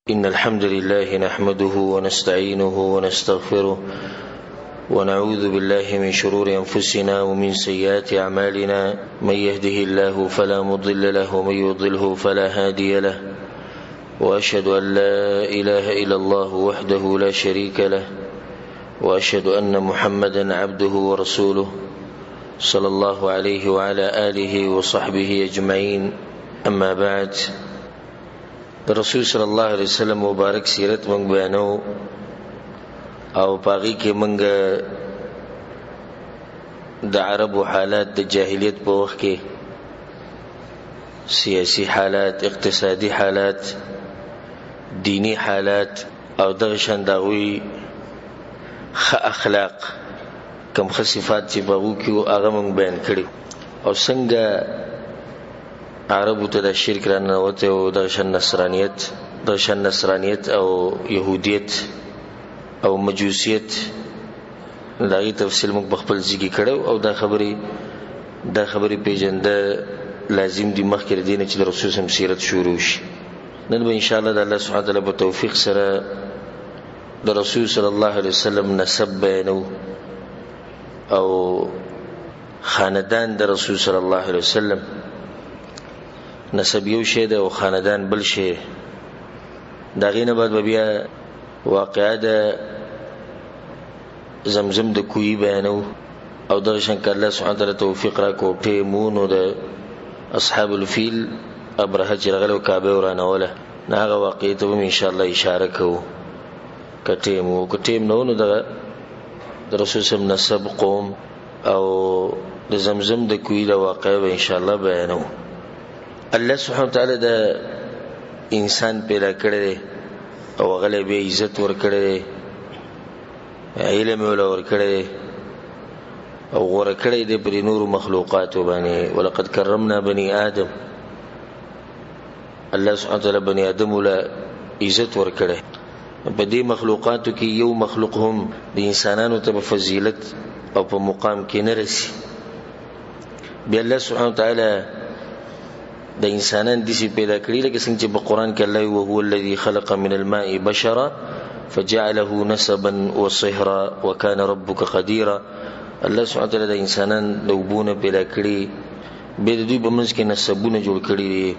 إن الحمد لله نحمده ونستعينه ونستغفره ونعوذ بالله من شرور أنفسنا ومن سيئات أعمالنا من يهده الله فلا مضل له ومن يضلله فلا هادي له وأشهد أن لا إله إلا الله وحده لا شريك له وأشهد أن محمدا عبده ورسوله صلى الله عليه وعلى آله وصحبه أجمعين. أما بعد، رسول صلی الله علیه وسلم مبارک سیرت مونږ بیانو او پاغي کې مونږ د عربو حالات د جاهلیت په وخت کې سیاسی حالات، اقتصادي حالات، دینی حالات او دغه شانداوی اخلاق کم صفات چې باغو کې هغه مونږ بیان کړي او څنګه عربو ته د شرک رانوته او د نصرانیت او يهودیت او مجوسیت دغه تفصیل موږ خپل ځګی کړو او دا خبرې پیژنده لازم دي مخکې دینه چې د رسول سم سیرت شروع شي. نن به ان شاء الله د الله سبحانه وتعالى په توفیق سره د رسول صلی الله علیه وسلم نسب بیانو او خاندان د رسول صلی الله علیه وسلم. نسب یو شی ده او خاندان بل شی. دا غینه بعد بیا واقعا د زمزم د کوی بیانو او دغه شان الله سبحانه وتعالى توفیق را کوټه مونو د اصحاب الفیل ابرهه چې رغلو کعبه ورانوله هغه واقعي ته ان شاء الله اشاره کوو. کټیم نو د رسول سم نسب قوم او د زمزم د کوی د واقع به ان شاء الله بیانو. الله سبحانه وتعالى د انسان پیدا کړی او غلې به عزت ور کړی، علم ول ور کړی او ور کړی د پر نور مخلوقات باندې. ولقد کرمنا بني آدم، الله سبحانه وتعالى بني آدم ول عزت ور کړی. په دې مخلوقاتو کې یو مخلوق هم د انسانانو ته په فضیلت او په مقام کې نه رسی. بیا الله سبحانه وتعالى د انسانان دسی پیدا کړی لکه څنګه چې په قران کې الله هو الذي خلق من الماء بشرا فجعله نسبا وصهرا وكان ربك قديرا. الله سبحانه وتعالى د انسانان لوبونه پیدا کړی، به د دوی په منځ کې نسبونه جوړ کړی دي.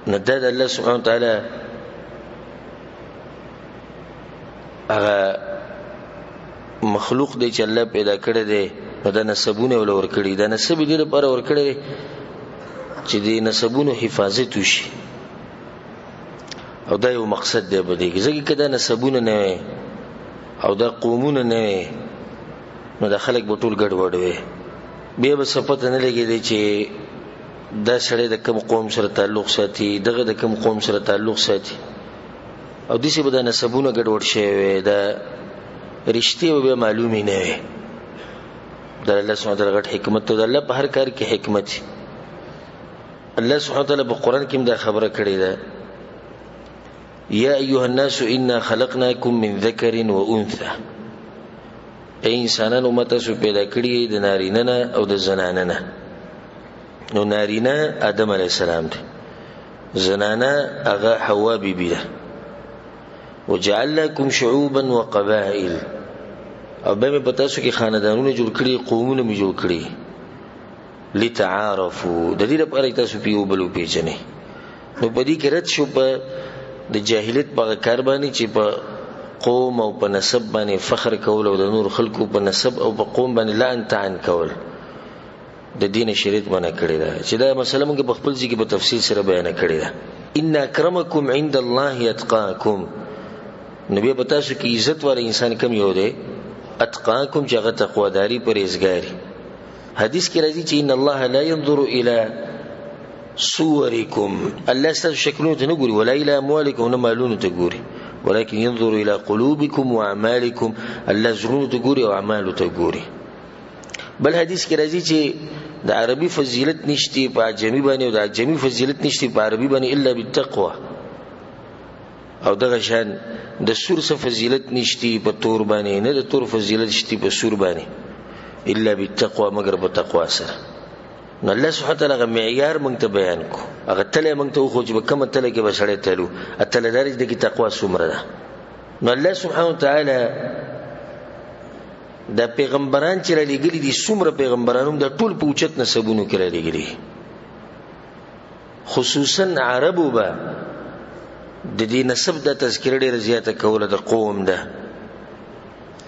نداد الله سبحانه وتعالى هغه مخلوق دی چې الله پیدا کړی دی نو دا نسبونه ول ور کړی. دا نسب دې لپاره ور کړی چې دې نسبونو حفاظت وشي او دا یو مقصد دی به دې ځکه کدا نسبونه نه او دا قومونه نه نو د خلک په ټول ګډوډ وي. بیا به صفت نه لګیږي چې دا سره د کوم قوم سره تعلق ساتي، دغه د کوم قوم سره تعلق ساتي او دې څه به د نسبونه ګډوډ شي دا رښتیا به معلومي نه وي. دا الله سبحانه وتعالى غټ حکمت ته الله په هر کار کې حکمت. الله سبحانه وتعالى په قران کې دا خبره کړې ده، یا ایها الناس انا خلقناکم من ذکر و انثى. ای انسانانو مته سو پیدا کړی د نارینه نه او د زنانه نه. نو نارینه آدم علیه السلام دی، زنانه هغه حوا بیبی ده. وجعلناکم شعوبا وقبائل، او به په تاسو کې خاندانونه جوړ کړي، قومونه می جوړ کړي. لتعارفوا، د دې لپاره تاسو پیو بلو پیژنې. نو په دې کې رد شو په د جاهلیت په کار باندې چې په قوم او په نسب باندې فخر کول او د نور خلکو په نسب او په قوم باندې لعن تعن کول د دین شریعت باندې کړی دا چې دا مسله موږ په خپل ځکه په تفصیل سره بیان کړی دا. ان اکرمکم عند الله اتقاکم. نبی په تاسو کې عزت والے انسان کم یو دی، اتقاکم چې هغه تقواداری پرهیزګاری. حدیث کې راځي چې ان الله لا ينظر الى صورکم، الله ستاسو شکلونو ته نه ګوري، ولا الى اموالکم، نه مالونو ته ګوري، ولكن ينظر الى قلوبکم واعمالکم، الله زړونو ته ګوري او اعمالو ته ګوري. بل حدیث کې راځي چې د عربي فضیلت نشتی په عجمی باندې او د عجمی فضیلت نشتی په عربي باندې الا بالتقوى. او دغه شان د سور څخه فضیلت نشتی په تور باندې، نه د تور فضیلت نشتی په سور باندې الا بالتقوى مگر په تقوا سره. نو الله سبحانه وتعالی هغه معیار موږ ته بیان کو هغه تله موږ ته وخو چې به کومه تله کې به سړی تلو اتله داري د کې تقوا څومره ده نو الله سبحانه وتعالی د پیغمبران چې را لېږلي دي څومره پیغمبرانو د ټول په اوچت نسبونو کې را لېږلي خصوصا عربو به د دې نسب د تذکر ډېره زیاته کوله د قوم ده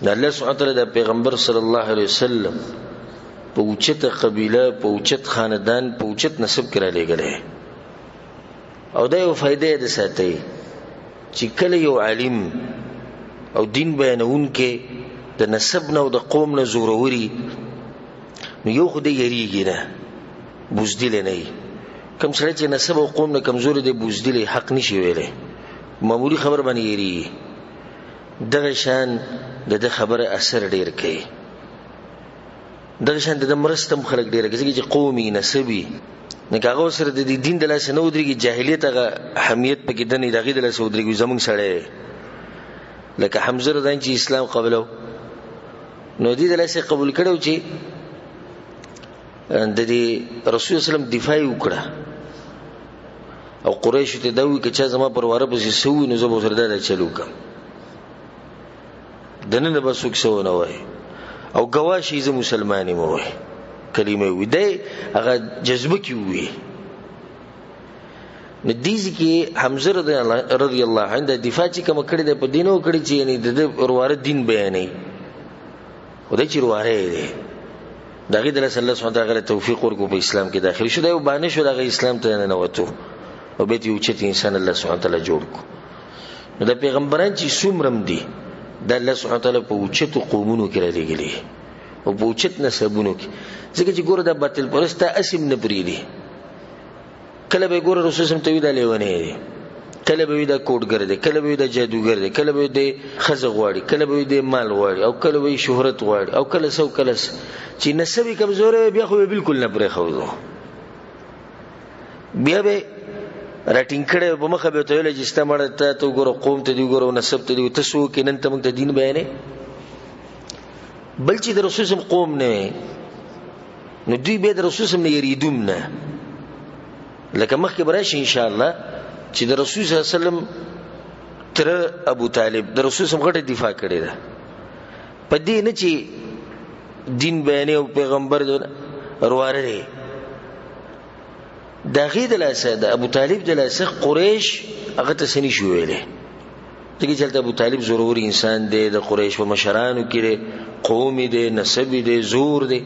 د الله سبحانه وتعالی د پیغمبر صلی الله علیه وسلم په اوچته قبیله په اوچت خاندان په اوچت نسب کې را لېږلی او دا یو فائدې ده ساتي چې کله یو عالم او دین بیانونکي د نسب نه او د قوم نه زوروري نو یو خو دې یریږي نه بوزدل نه کم سره چې نسب او قوم نه کمزوري دي بوزدل حق نشي ویلې معمولی خبر باندې یریږي دغه شان د خبره اثر ډیر کوي دغه شان د مرستم خلک ډیر کوي چې قومي نسبي نه کاغه سره د دین د لاس نه ودرېږي جاهلیت هغه حمیت پکې د نه دغه د لاس ودرېږي زمونږ سره لکه حمزه رضی الله عنه اسلام قبلو نو دې د لاس قبول کړو چې د دې رسول الله دفاع وکړه او قریش ته دوی چې چا زما پر واره پسې سو نو زه به سره دا چلو کوم دنه نه بسوک سو نه وای او گواشي زه مسلمانې مو وای کلمه وي دی هغه جذبه کی وي ندیزي کې حمزه رضی الله عنه د دفاع چې کوم کړی د په دینو کړی چې یعنی د ورواره دین بیانې او د چیرواره دی دغه د الله سبحانه وتعالى توفیق ورکو په اسلام کې داخل شو دا باندې شو دغه اسلام ته نه وته او به یو چې انسان الله سبحانه وتعالى جوړ کو نو د پیغمبران چې څومره دي د الله سبحانه وتعالى په اوچتو قومونو کې راځي او په اوچت نسبونو کې ځکه چې ګوره د باطل پرسته اسیم نه پریدي کله به ګوره رسول الله ته ویل لیونه دي کله به د کوډګر دي کله به د جادوګر دي کله به د خزغ غواړي کله به د مال غواړي او کله به شهرت غواړي او کله سو کله چې نسبي کمزور بیا خو بالکل نه پرې خو بیا به راټینګ کړي په مخه به ته ویل چې ستمړه ته ګوره قوم ته دی ګوره نسب ته دی تاسو کې نن ته موږ د دین بیانې بل چې د رسول الله قوم نه نو دوی به د رسول الله نه یریدوم نه لکه مخکې براشي ان شاء الله چې د رسول صلی الله علیه وسلم تر ابو طالب د رسول صلی الله علیه وسلم غټه دفاع کړې ده په دې نه چې دین بیانې او پیغمبر ورواره دی دا غید لاسه د ابو طالب د لاسه قریش هغه ته سني شو ویلې دغه چې ابو طالب ضروري انسان دی د قریش په مشرانو کې قومي دی نسبي دی زور دی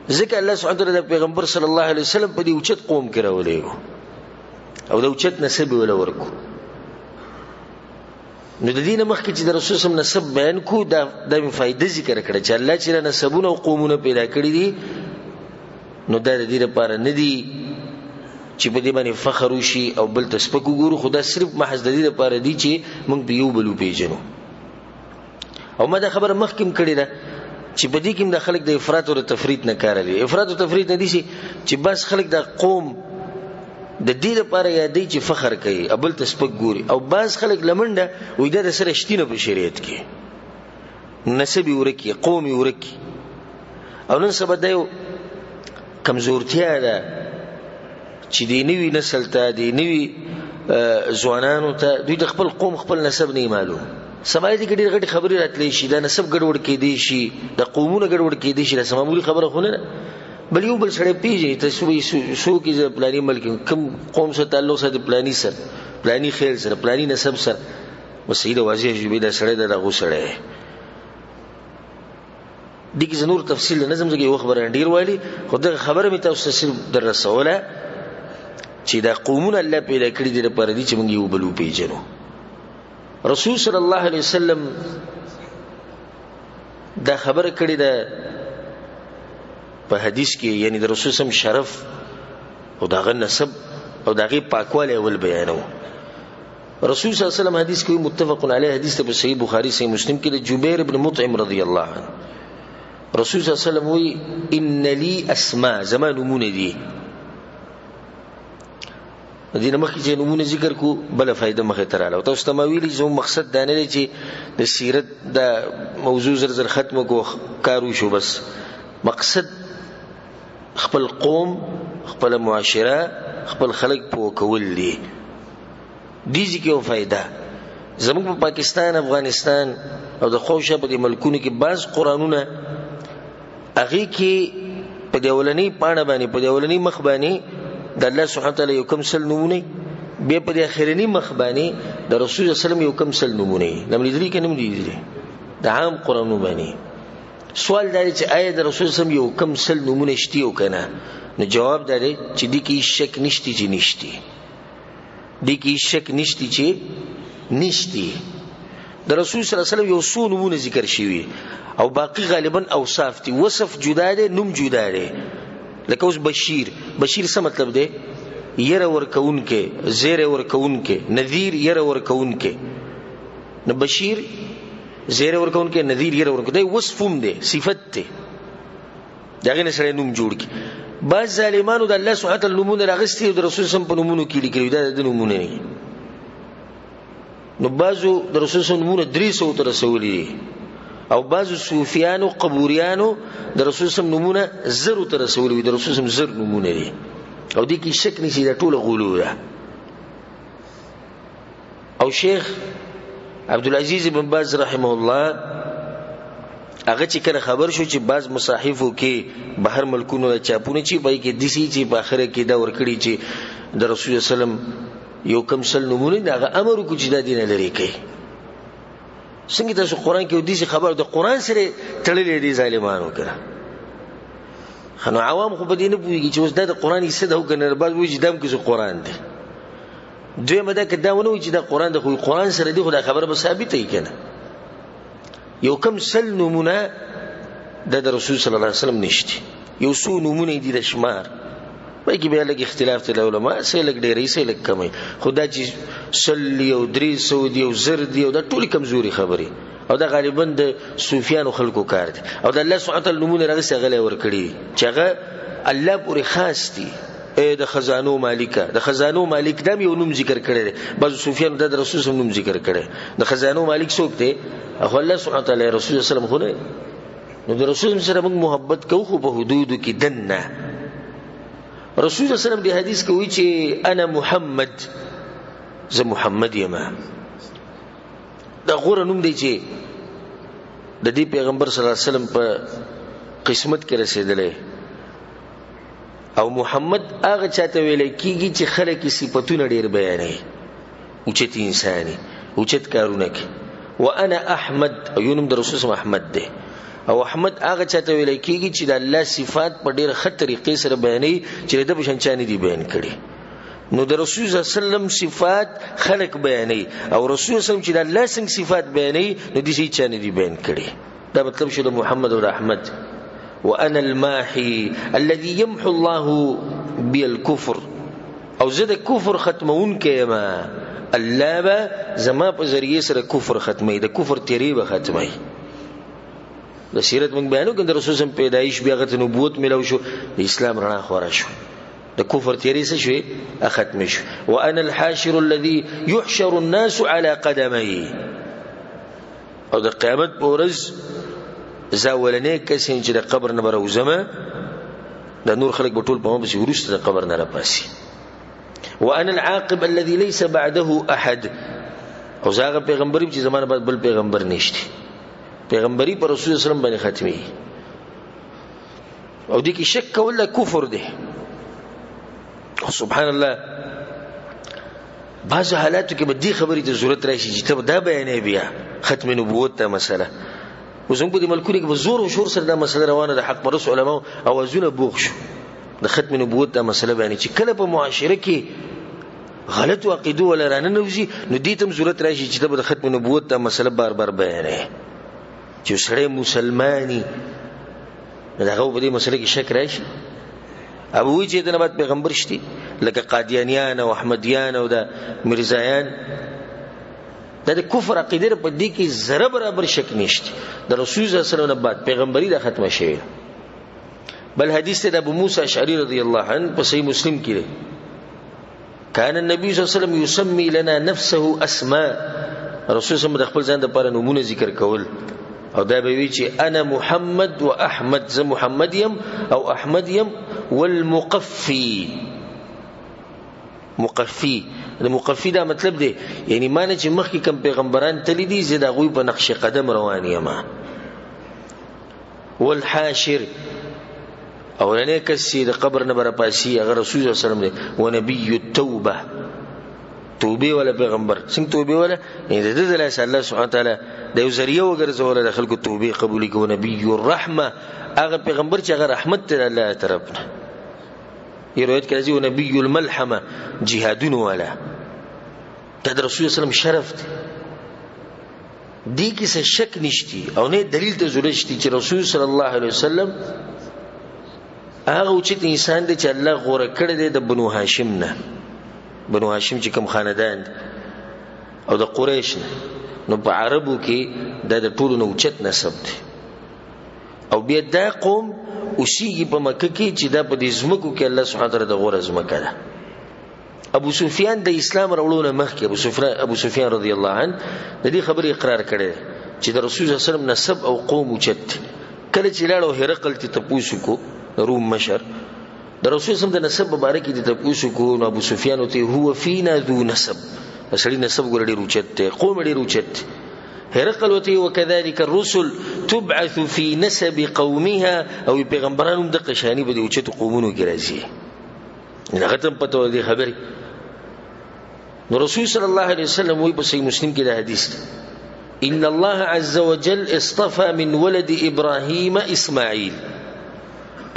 ځکه الله سبحانه وتعالى د پیغمبر صلی الله علیه وسلم په دې اوچت قوم کې راولې او د اوچت نسب ولا ورکو نو د دین مخکې چې د رسول الله نسب بیان کو دا د فائدې ذکر کړه چې الله چې نسبونه او قومونه پیدا کړی دي نو دا د دې لپاره نه دي چې په دې باندې فخر وشي او بل تسبق وګورو خدا صرف محض د دې لپاره دي چې موږ به یو بل پیژنو او ما دا خبره مخکې کړې ده چې په دې کې د خلک د افراط او تفریط نه کار لري افراط او تفریط نه دي چې بس خلک د قوم د دې لپاره یادې چې فخر کوي ابل تسبق ګوري او بعض خلک لمنډه وې د سره شتینه په شریعت کې نسبي ورکی قومي ورکی او نن سبا دا یو کمزورتیا ده چې دی نوی نسل ته دی نوی ځوانانو ته دوی د خپل قوم خپل نسب نه معلوم سمای دي ګډې غټي خبرې راتلې شي دا نسب ګډوډ کې دي شي د قومونو ګډوډ کې دي شي دا سمامولي خبره خو نه بل یو بل سره پیږي ته سو کې ز پلاني ملک کوم قوم سره تعلق سره پلاني سره پلاني خیر سره پلاني نسب سره وسیده واضح جوړې دا سره دا غوسړې دغه زنور تفصیل نظم زګي یو خبره ډیر وایي خو دا خبره می تاسو صرف در رسوله چې دا قومونه الله پیدا کړی دي لپاره دي چې موږ یو بل پیژنو رسول صلی الله علیه وسلم دا خبره کړی ده په حدیث کې یعنی د رسول سم شرف او داغه نسب او داغه پاکواله ول بیانو رسول صلی الله علیه وسلم حدیث کې متفق علیه حدیث ته په صحیح بخاری صحیح مسلم کې د جبیر ابن مطعم رضی الله عنه رسول صلی الله علیه وسلم وی ان لی اسماء زمان نمونه دي دینه مخکې چې نمونه ذکر کو بل فائدہ مخه تراله او تاسو تمویلی زمو مقصد دا نه دی چې د سیرت د موضوع زر ختم کو کارو شو بس مقصد خپل قوم خپل معاشره خپل خلق په کول دي دیږي کې او فائدہ زموږ په پاکستان افغانستان او د خوشه په ملکونو کې بعض قرانونه هغه کې په دولنی پاڼه باندې په دولنی مخ باندې د الله سبحانه تعالی یو کوم سل نمونه به په اخرنی مخ باندې د رسول الله سلام یو کوم سل نمونه نم لیدلی کې نم لیدلی د عام قرانو باندې سوال دی چې آیا د رسول سلام یو کوم سل نمونه شتي او کنه نو جواب دی چې د کې شک نشتی چې نشتی د کې شک نشتی چې نشتی د رسول صلی الله علیه وسلم یو څو نمونه ذکر شوی او باقی غالبا اوصاف دي وصف جدا دي نوم جدا دي لکه اوس بشیر څه مطلب دی ير ورکون کې زیر ورکون کې نذیر ير ورکون کې نو بشیر زیر ورکون کې نذیر ير ورکون دی وصفوم دی صفت دی داغه سره نوم جوړ کی بعض ظالمانو د الله سبحانه تعالی نومونه راغستي او د رسول سم په نومونو کې لیکلي دا د نومونه نه نو بعضو د رسول سم نومونه 300 تر رسولي او بعضو صوفیانو قبوریانو د رسول سم نومونه 0 تر رسولي د رسول سم 0 نومونه دي او دې کې شک نشي دا ټول غلو ده او شیخ عبدالعزیز بن باز رحمه الله هغه چې کله خبر شو چې بعض مصاحفو کې بهر ملکونو چاپونه چې پای کې دسی چې په اخره کې دا ورکړي چې د رسول سلام یو کم سل نمونه دا امر کو چې دا دین لري کوي څنګه تاسو قران کې ودی خبر د قران سره تړلې دي ظالمانو کړه خنو عوام خو بدینه پوېږي چې اوس د قران یې څه د کنه بعد وې چې دم کې قران دی دوی مده کې دا ونه چې د قران د خو قران سره دی خو دا خبره به ثابته ای کنه یو کم سل نمونه د رسول صلی الله علیه وسلم نشتی یو څو نمونه دي د شمار وای کی به لګ اختلاف ته علماء سه لګ ډېرې سه لګ کمي خدا چې سل یو 300 دی یو زر دی او د ټولي کمزوري خبري او دا غالبا د صوفیانو خلکو کار دي او د الله سبحانه تعالی نمونه راغسه غلې ور کړی چې هغه الله پورې خاص دي د خزانو مالکه د خزانو مالک دم یو نوم ذکر کړي بعض صوفیانو د رسول سم نوم ذکر کړي د خزانو مالک څوک دی او الله سبحانه تعالی رسول الله سلام خو نه نو د رسول سره موږ محبت کوو خو په حدودو کې دنه رسول الله سلام دی حدیث کوي چې انا محمد زه محمد یم دا غوړه نوم دی چې د دې پیغمبر صلی الله علیه وسلم په قسمت کې رسیدلې او محمد هغه چاته ویل کیږي چې خلک صفاتونه ډیر بیانې اوچت انساني اوچت کارونه کوي وانا احمد یونم د رسول الله احمد دی او احمد هغه چاته ویل کیږي چې د الله صفات په ډیر ښه طریقې سره بیانې چې د بشنچانی دی بیان کړي نو د رسول الله سلام صفات خلق بیانې او رسول الله چې د الله څنګه صفات بیانې نو د شي چانه دی بیان کړي دا مطلب شو د محمد او احمد وانا الماحي الذي يمحو الله بالكفر او زه د کفر ختمون کيما الله با زما په ذریعہ سره کفر ختمي د کفر تیری به ختمي د سیرت موږ بیانو کنه رسول سم پیدایش بیا غته نبوت ملو شو د اسلام رڼا خورا شو د کفر تیری څه شو ختم شو وانا الحاشر الذي يحشر الناس على قدمي او د قیامت په ورځ زاولنه کسین چې د قبر نه بروزمه د نور خلق بټول په مبسي ورسته د قبر نه راپاسي وانا العاقب الذي ليس بعده احد او زاغه پیغمبري چې زمانه بعد بل پیغمبر نشته پیغمبري پر رسول الله صلی الله علیه وسلم باندې ختمي او دې کې شک ولا کفر دی سبحان الله بعض حالاتو کې به دې خبرې ته ضرورت راشي چې ته دا بیانې بیا ختم نبوت ته مسله وزم په دې ملکونو کې به زور او شور سره دا مسله روانه د حق پرس علماء اوازونه بوغ شو د ختم نبوت دا مسله باندې چې کله په معاشره کې غلط عقیده ولا رانه نوځي نو دې تم ضرورت راشي چې د ختم نبوت دا مسله بار بار بیانې چې سره مسلمانی دغه په دې مسله کې شک راشي ابو وی چې د نبات پیغمبر شتي لکه قادیانیان او احمدیان او د مرزایان د کفر عقیده په دې کې ذره برابر شک نشته د رسول الله صلی الله علیه وسلم بعد پیغمبري د ختمه شوی بل حدیث ته ابو موسی اشعری رضی الله عنه په صحیح مسلم کې ده کان النبي صلی الله علیه وسلم یسمی لنا نفسه اسماء رسول الله د خپل ځان د لپاره نمونه ذکر کول او دا به وی چې انا محمد و احمد ز محمد يم او احمد يم والمقفي. مقفي د مقفي دا مطلب دی یعنی معنی چې مخکې کوم پیغمبران تللی دي زه د هغوی په نقش قدم روان یم. والحاشر اولنی کس چې د قبر نه برپاسي هغه رسول صلی الله علیه وسلم دی. ونبي التوبه توبه ولا پیغمبر څنګه توبه ولا یعنی د دې ځای الله سبحانه وتعالی د یو ذریعہ وګرځول د خلکو توبه قبول کوي. نبی الرحمه هغه پیغمبر چې هغه رحمت ته الله طرفنا. یہ روایت کې راځي نبی الملحمه جهادون والا دا د رسول صلی الله علیه وسلم شرف دی. دې کې څه شک نشتی او نه دلیل ته ضرورت شته چې رسول صلی الله علیه وسلم هغه اوچت انسان دی چې الله غوړه کړی دی د بنو هاشم نه. بنو هاشم چې کوم خاندان او د قریش نه نو په عربو کې د ټولو نه اوچت نسب دی او بیا دا قوم اوسیږي په مکه کې چې دا په دې ځمکو کې الله سبحانه وتعالی د غوړه ځمکه ده. ابو سفیان د اسلام راوړلو مخکې ابو سفیان رضی الله عنه د دې خبرې اقرار کړی چې د رسول صلی الله علیه وسلم نسب او قوم اوچت. کله چې لاړ هرقل ته تپوسو کو روم مشر د رسول صلی الله علیه وسلم د نسب مبارک دي تپوسو کو نو ابو سفیان ته هو فینا ذو نسب اصلي نسب ګور ډیر اوچت قوم ډیر اوچت. هرقل وته وكذلك الرسل تبعث في نسب قومها او پیغمبرانو د قشانی به د اوچت قومونو کې راځي. نه ختم پته دی خبري. نو رسول صلی الله علیه وسلم وی په صحیح مسلم کې دا حدیث ان الله عز وجل اصطفى من ولد ابراهيم اسماعيل.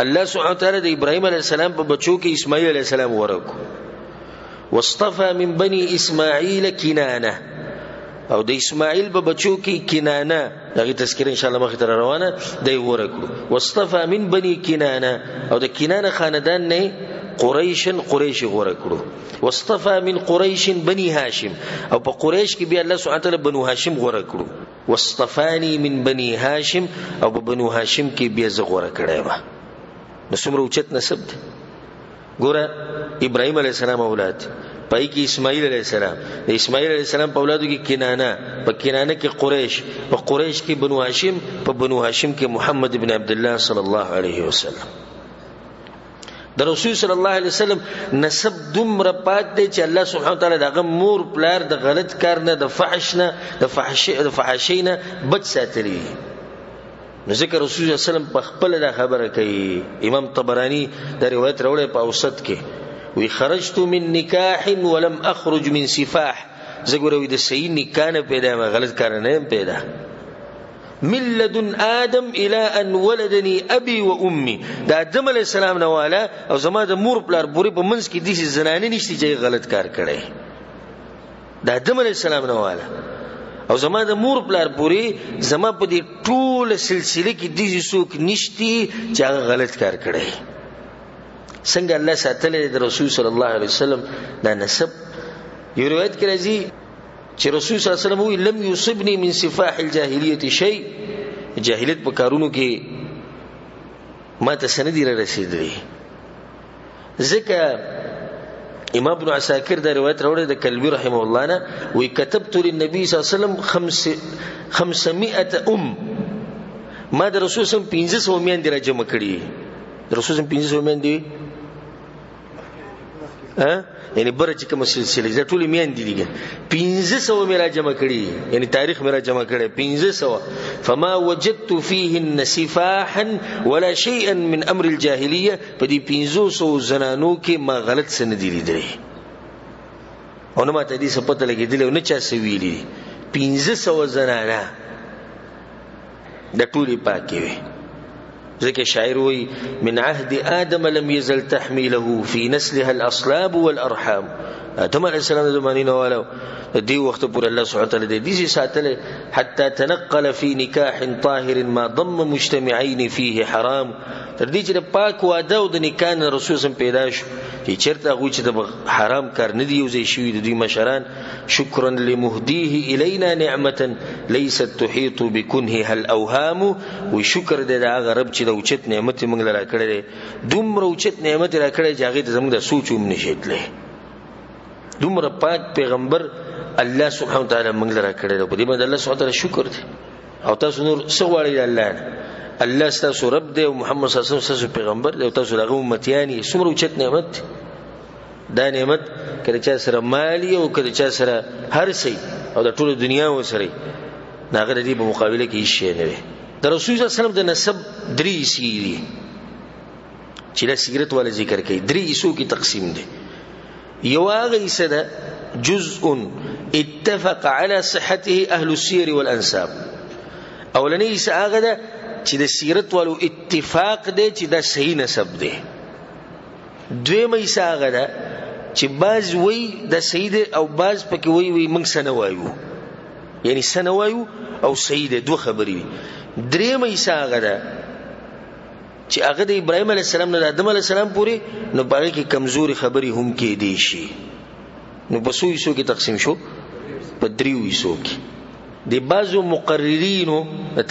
الله سبحانه وتعالى د ابراهيم عليه السلام په بچو کې اسماعیل عليه السلام ورکو. واصطفى من بني اسماعيل كنانه او د اسماعیل په بچو کې کنانه دغه تذکر ان شاء الله مخه تر روانه دی ورکو. واصطفى من بني کنانه او د کنانه خاندان نه قریش ورکو. واصطفى من قریش بني هاشم او په قریش کې بیا الله سبحانه وتعالی بنو هاشم ورکو. واصطفاني من بني هاشم او په بنو هاشم کې بیا زغ ورکړای و. نو څومره اوچت نسب دی ګوره. ابراهيم عليه السلام اولاد پای کې اسماعیل علیہ السلام د اسماعیل علیہ السلام په اولادو کې کنانه په کنانه کې قریش په قریش کې بنو هاشم په بنو هاشم کې محمد ابن عبد الله صلی الله علیه وسلم. د رسول صلی الله علیه وسلم نسب دومره پات دی چې الله سبحانه وتعالی دغه مور پلار د غلط کار نه د فحش نه د فحشۍ نه بچ ساتلی. نو ذکر رسول صلی الله علیه وسلم په خپل دا خبره کوي. امام طبرانی دا روایت راوړی په اوسط کې وی خرجت من نکاح ولم اخرج من سفاح. زګوروي د صحیح نکاح نه پیدا ما غلط کار نه پیدا. من لدن آدم الى ان ولدني ابي وامي. دا آدم علیہ السلام نه والا او زما د مور پلار پوری په منځ کې دي زنانه نشته چې غلط کار کړي. دا آدم علیہ السلام نه والا او زما د مور پلار پوری زما په دې ټول سلسله کې دي څوک نشتی چې غلط کار کړي. څنګه الله ساتل د رسول صلی الله علیه وسلم دا نسب. یو روایت کې راځي چې رسول صلی الله علیه وسلم وی لم یصبنی من سفاح الجاهلیت شیء. جاهلیت په کارونو کې ما ته سندی را رسیدلی. ځکه امام ابن عساکر دا روایت راوړی د کلبی رحمه الله نه وی كتبت للنبي صلی الله علیه وسلم 500 ما د رسول صلی الله علیه وسلم 500 میان دی را جمع کړي. د رسول صلی الله علیه وسلم 500 میان دی یعنی برچ کوم سلسله د ټولې میان دي 500 میرا جمع کړي یعنی تاریخ میرا جمع کړي 500. فما وجدت فيهن سفاحا ولا شيئا من امر الجاهليه. په دې 500 زنانو کې ما غلط سن دي لیدلې او نه ماته دې څه پته لګېدل او نه چا څه ویلي. 500 زنانه د ټولې پاکي وي. ذکر شاعر وی من عهد آدم لم يزل تحميله في نسلها الأصلاب والأرحام. آدم علیہ السلام زمانین والو دی وخت پر الله سبحانه وتعالی دې ساتل حتى تنقل في نكاح طاهر ما ضم مجتمعين فيه حرام. تر دې چې پاک واده او د نکاح رسول سم پیدا شو چې چرته غوي چې د حرام کار نه دی یوځای شوی د دوی مشران. شکرا لمهديه الينا نعمه ليست تحيط بكنهها الاوهام. وشکر دې هغه رب چې د اوچت نعمت موږ لرا کړې دومره اوچت نعمت را کړې چې هغه زموږ د سوچوم نشیتلې. دومره پاک پیغمبر الله سبحانه وتعالی موږ لرا کړې په دې باندې الله سبحانه وتعالی شکر دې. او تاسو نور څه غواړئ الله نه الله ستاسو رب دی او محمد صلی الله علیه وسلم ستاسو پیغمبر دی او تاسو دغه امتیان یې. څومره اوچت نعمت دا نعمت کله چا سره مالی او کله چا سره هر څه او د ټولو دنیا وسره ناغه د دې په مقابله کې هیڅ شی نه وي. د رسول صلی الله علیه وسلم د نسب درې سیری چې د سیرت ولا ذکر کوي درې ایسو کې تقسیم دي. یو هغه ایسه ده جزء اتفق على صحته اهل السير والانساب. اولنی ایسه هغه ده چې د سیرت والو اتفاق دی چې دا صحیح نسب دی. دویم ایسه هغه ده چې باز وی د صحیح دی او باز پکې وی موږ سنه وایو، یعنی سنه وایو او صحیح دی، دوه خبرې وي. دریم ایسه هغه ده چې هغه د ابراهیم علیه السلام نه د آدم علیه السلام پورې نو باغې کې کمزوري خبرې هم کې دي شي. نو په څو حصو کې تقسیم شو؟ په دریو حصو کې. د بعضو مقررینو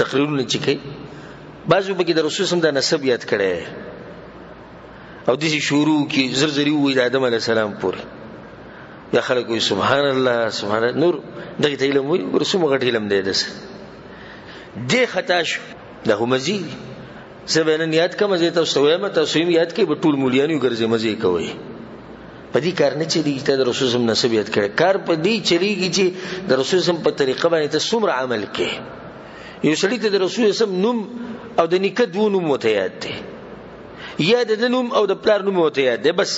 تقریرونه چې کوي بعضو پکې د رسول صلی الله علیه وسلم د نسب یاد کړی او دې شروع کې زرزری وي د آدم علیه السلام پورې. یا خلک وي سبحان الله سبحان الله، نور دغه ته علم وي رسول مغټ علم دی دس دې خطا شو. دا هم مزید سبنن یاد کا مزه تاسو وایم تاسو یاد کې به ټول مولیانو ګرځي مزه کوي. په دې کار نه چلیږي ته د رسول الله نسب یاد کړي، کار په دې چلیږي چې د رسول الله په طریقه باندې ته څومره عمل کې. یو سړی ته د رسول الله نوم او د نیکه دوه نوم وته یاد دي، یا د نوم او د پلار نوم وته یاد دي بس،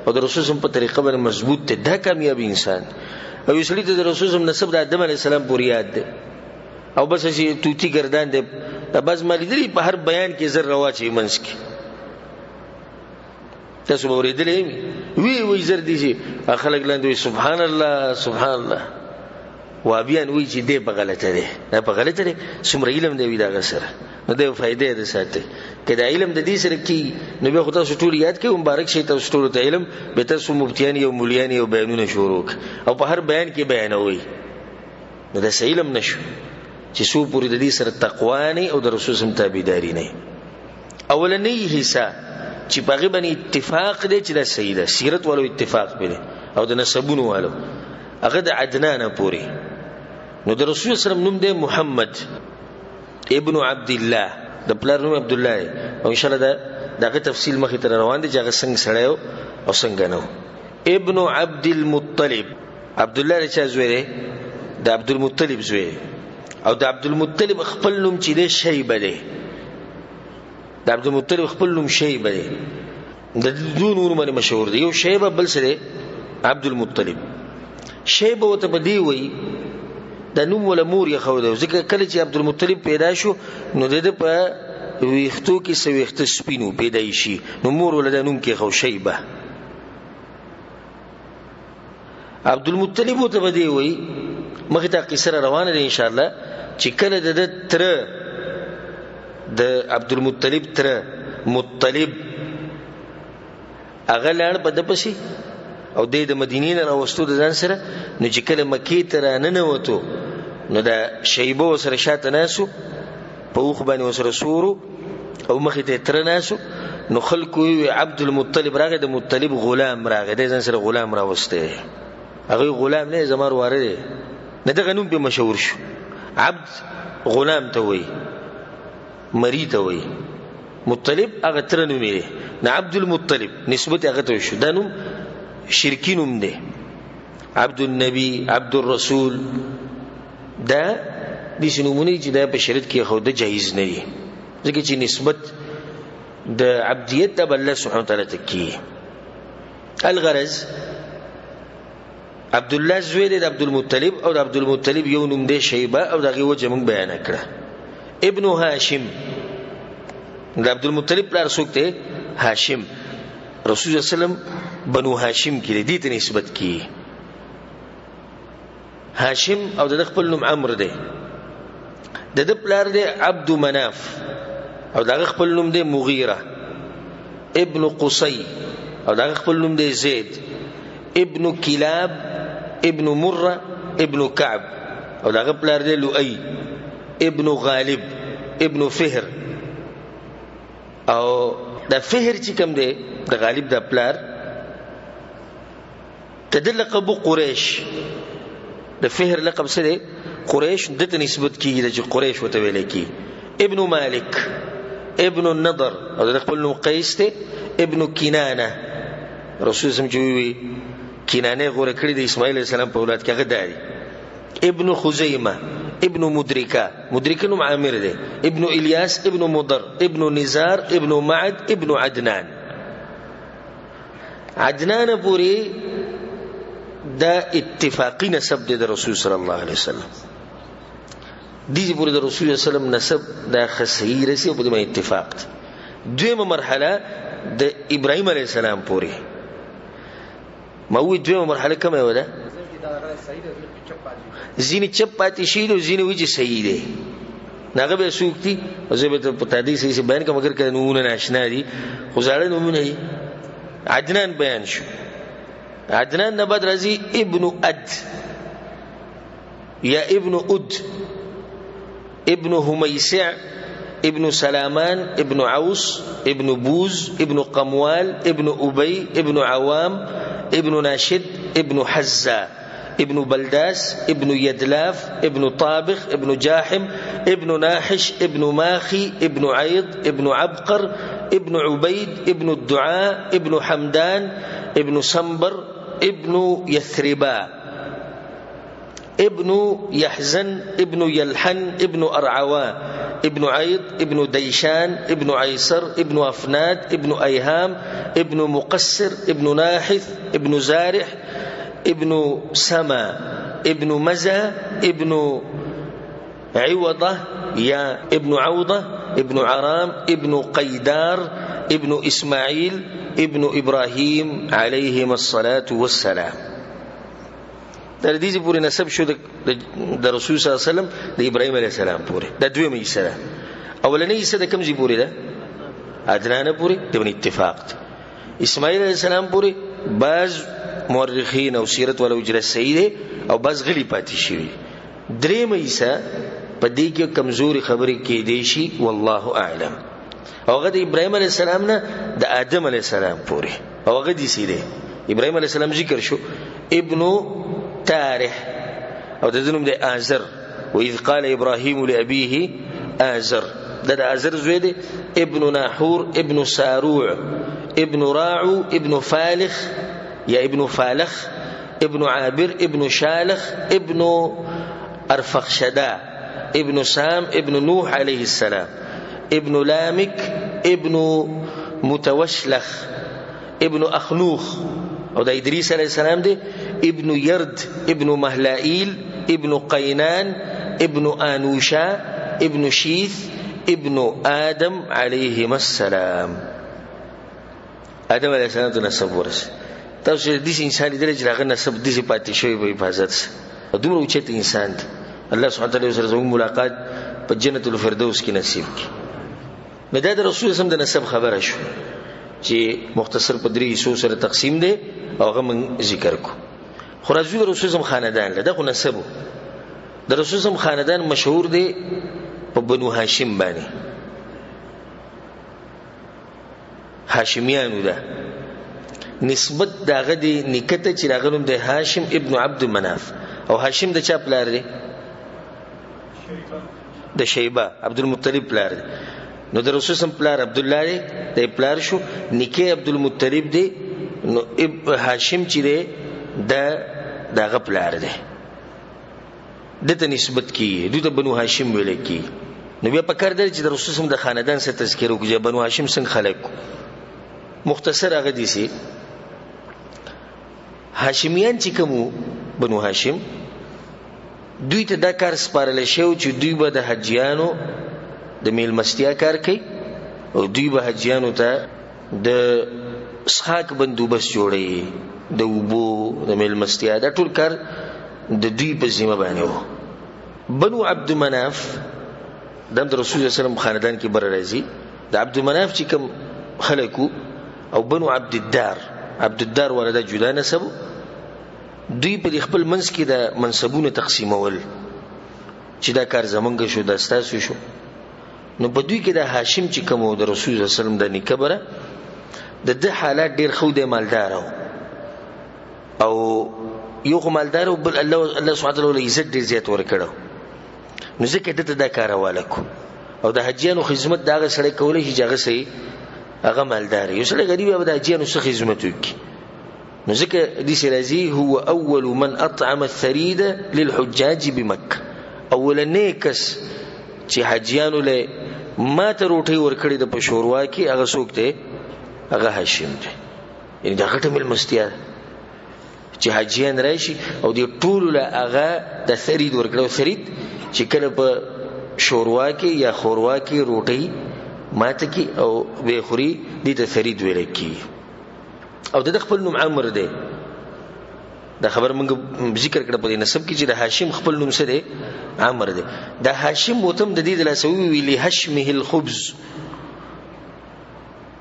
او د رسول الله په طریقه باندې مضبوط ته دا کامیاب انسان. او یو سړی ته د رسول الله نسب د آدم علی السلام پورې یاد دي او بس چې توتی گردان دي بس مالی دلی په هر بیان کې زر روا چي منس کې تاسو اوریدلې وی زر دي چې خلک لاندې سبحان الله سبحان الله وابيان وی چې دې په غلطه دي دا په غلطه دي څومره علم دی وی دا غسر نو د فائدې ده ساتي کله علم د دې سره کې نو به خدای ټول یاد کې مبارک شي تاسو ټول ته علم به تاسو مفتیان او مولیان او بیانونه شروع او په هر بیان کې بیانوي نو دا علم نشو چې سو پوری د دې سره تقوا نه او د رسول سم تابعداري نه. اولنی حصہ چې په غیبه اتفاق دی چې دا صحیح ده، سیرت والو اتفاق پره او د نسبونو والو هغه د عدنان پوری. نو د رسول سره نوم دی محمد ابن عبد الله، د پلار نوم عبد الله، او ان شاء الله دغه تفصیل مخې ته روان دي چې هغه څنګه سړیو او څنګه نو. ابن عبد المطلب، عبد الله رچا زوی د عبد المطلب زوی، او د عبد المطلب خپل نوم چې دی شیبه دی. د عبد المطلب خپل نوم شیبه دی، د دوه نور باندې مشهور دی، یو شیبه بل سره عبد المطلب. شیبه وته بدی وی د نوم ولا مور یې خو دی، ځکه کله چې عبد المطلب پیدا شو نو د په ویختو کې سويخت سپینو پیدا شي نو مور ولدا نوم کې خو شیبه. عبد المطلب وته بدی وی مخه تا قصه روانه ده ان شاء الله چې کله د تر د عبد المطلب تر مطلب هغه لاړ په دپسي او د مدینې نه راوستو د ځان سره نو چې کله مکی ته نه وته نو د شیبه سره شاته ناسو په وخ باندې وسره سورو او مخه ته تر ناسو نو خلکو عبد المطلب راغی، د مطلب غلام راغی، د ځان سره غلام راوسته. هغه غلام نه زمار واره نه دغه نوم به مشهور شو. عبد غلام ته وای، مری ته وای، مطلب هغه تر نوم یې نه عبد المطلب نسبت هغه ته شو. دا نوم شرکی نوم دی، عبد النبی عبد الرسول دا د شنومونی چې دا په شریعت کې خو د جایز نه دي، ځکه چې نسبت د عبدیت د الله سبحانه وتعالى تکي. الغرض عبد الله زوی د عبد المطلب او د عبد المطلب یو نوم دی شیبه او دغه وجه موږ بیان کړه. ابن هاشم د عبد المطلب پلار څوک دی؟ هاشم. رسول الله سلام بنو هاشم کې دي ته نسبت کی. هاشم او د خپل نوم عمرو دی، د پلار دی عبد مناف او د خپل نوم دی مغیره. ابن قصي او د خپل نوم دی زید. ابن کلاب ابن مره ابن كعب او دغه پلار دی لؤي. ابن غالب ابن فهر او د فهر چې کوم دی د غالب د پلار تدلقب قریش. د فهر لقب سره قریش دته نسبت کیږي چې قریش وته ویل کی. ابن مالک، ابن النضر او د خپل نوم قیس ته، ابن کنانه. رسول سم چې وی کنانه غوړه کړی د اسماعیل علیه السلام په اولاد کې هغه داري. ابن خزیمه، ابن مدرکه، مدرکه نوم عامر دی، ابن الیاس، ابن مضر، ابن نزار، ابن معد، ابن عدنان. عدنان پوری دا اتفاقی نسب دی د رسول صلی الله علیه وسلم. دیږي پوری د رسول صلی الله علیه وسلم نسب دا خصی رسی په دې اتفاق. دویمه مرحله د ابراهیم علیه السلام پوری. ما وی دویمه مرحله کومه وده؟ زینی چپ پاتې شي او زینی وی چې صحیح دی. ناغه به سوکتی او زه به په تادی صحیح بیان کوم اگر کله نمونه ناشنا دي خو زړه نمونه دي. عدنان بیان شو. عدنان نه بعد راځي ابن اد یا ابن اد، ابن هميسع، ابن سلامان، ابن عوس، ابن بوز، ابن قموال، ابن أبي، ابن عوام، ابن ناشد، ابن حزة، ابن بلداس، ابن يدلاف، ابن طابخ، ابن جاحم، ابن ناحش، ابن ماخي، ابن عيض، ابن عبقر، ابن عبيد، ابن الدعاء، ابن حمدان، ابن سنبر، ابن يثربا، ابن يحزن، ابن يلحن، ابن أرعوا، ابن عيض، ابن ديشان، ابن عيسر، ابن أفناد، ابن أيهام، ابن مقسر، ابن ناحث، ابن زارح، ابن سما، ابن مزا، ابن عوضة يا ابن عوضة، ابن عرام، ابن قيدار، ابن إسماعيل، ابن إبراهيم عليهما الصلاة والسلام. در دې پورې نسب شو د رسول صلی الله علیه وسلم د ابراهیم علیه السلام پورې. د دویمه حصہ ده. اولنۍ حصہ د کوم ځای پورې ده؟ عدنان پورې د اتفاق. اسماعیل علیه السلام پورې بعض مورخین او سیرت ولو اجر سید او بعض غلی پاتې شي. دریمه حصہ په دې کې کمزوري خبرې کې دي شي والله اعلم. او هغه د ابراهیم علیه السلام نه د آدم علیه السلام پورې. او هغه دي سیده ابراهیم علیه السلام ذکر شو ابن تارح او د دنوم د آزر. وإذ قال إبراهيم لأبيه آزر، ده آزر زوی دی. ابن ناحور، ابن ساروع، ابن راعو، ابن فالخ یا ابن فالخ، ابن عابر، ابن شالخ، ابن أرفخشدا، ابن سام، ابن نوح عليه السلام، ابن لامك، ابن متوشلخ، ابن أخنوخ او د ادریس علیہ السلام دی. ابن يرد، ابن مهلائيل، ابن قينان، ابن آنوشا، ابن شيث، ابن آدم عليهما السلام. آدم علیہ السلام ته نسب ورس. تاسو دې انسان دې چې راغ نسب دې پاتې شوی په حفاظت سره. دومره اوچت انسان دی. الله سبحانه وتعالى سره زموږ ملاقات په جنت الفردوس کې نصیب کړي. مدد رسول سم د نسب خبره شو چې مختصر په درې حصو سره تقسیم دی او هغه من ذکر کو. خو رسول سم خاندان له دغه نسب د رسول سم خاندان مشهور دی په بنو هاشم باندې. هاشمیانو ده نسبت داغه دی نکته چې راغلم د هاشم ابن عبد مناف. او هاشم د چا پلار دی؟ د شیبه عبد المطلب پلار دی. نو د رسول سم پلار عبد الله دی د پلار شو نکه عبد المطلب دی. نو هاشم چې دی دغه پلار دی. دته نسبت کی دوی ته بنو هاشم ویل کی. نو بیا په کار دی چې د رسول سم د خاندان سره تذکر وکړي بنو هاشم څنګه خلق. مختصر هغه دي سي هاشمیان چې کوم بنو هاشم دوی ته دا کار سپارل شو چې دوی به د حجیانو د میلمستیا کار کوي او دوی به حجیانو ته د اسحاق بندوبست جوړي د وبو د میلمستیا دا ټول کار د دوی په ذمہ باندې وو. بنو عبد مناف د رسول الله صلی الله علیه وسلم خاندان کې بر راځي. د عبد مناف چې کوم خلکو او بنو عبد الدار، عبد الدار ولدا جدا نسب. دوی په خپل منځ کې د منصبونو تقسیمول چې دا کار زمونږ شو د استاسو شو. نو په دوی کې د هاشم چې کوم د رسول الله صلی الله علیه وسلم د نکبره د حالات ډیر خو د مالدار او یو مالدار او بل الله سبحانه وتعالى عزت ډیر زیات ورکړو. نو ځکه دته دا کار والکو او د حجیانو خدمت داغه سره کولای شي چې هغه سي هغه مالدار یو سره غریب به د حجیانو سره خدمت وکړي نو ځکه دې سرازي هو اول من اطعم الثريد للحجاج بمکه اولنې کس چې حجیانو له ما ته روټي ورکړي د پښوروا کې هغه څوک دی هغه هاشم دی یعنی دا غټه مل مستیا چې حجیان راشي او دې ټول له هغه د ثرید ورکړو ثرید چې کله په شوروا کې یا خوروا کې روټي ماته کې او به خوري دې ته ثرید ویل کی او د خپل نوم عمر دی دا خبر موږ ذکر کړه په نسب کې چې د هاشم خپل نوم سره عمر دی د هاشم وتم د دې د لاسوي ویلي هشمه الخبز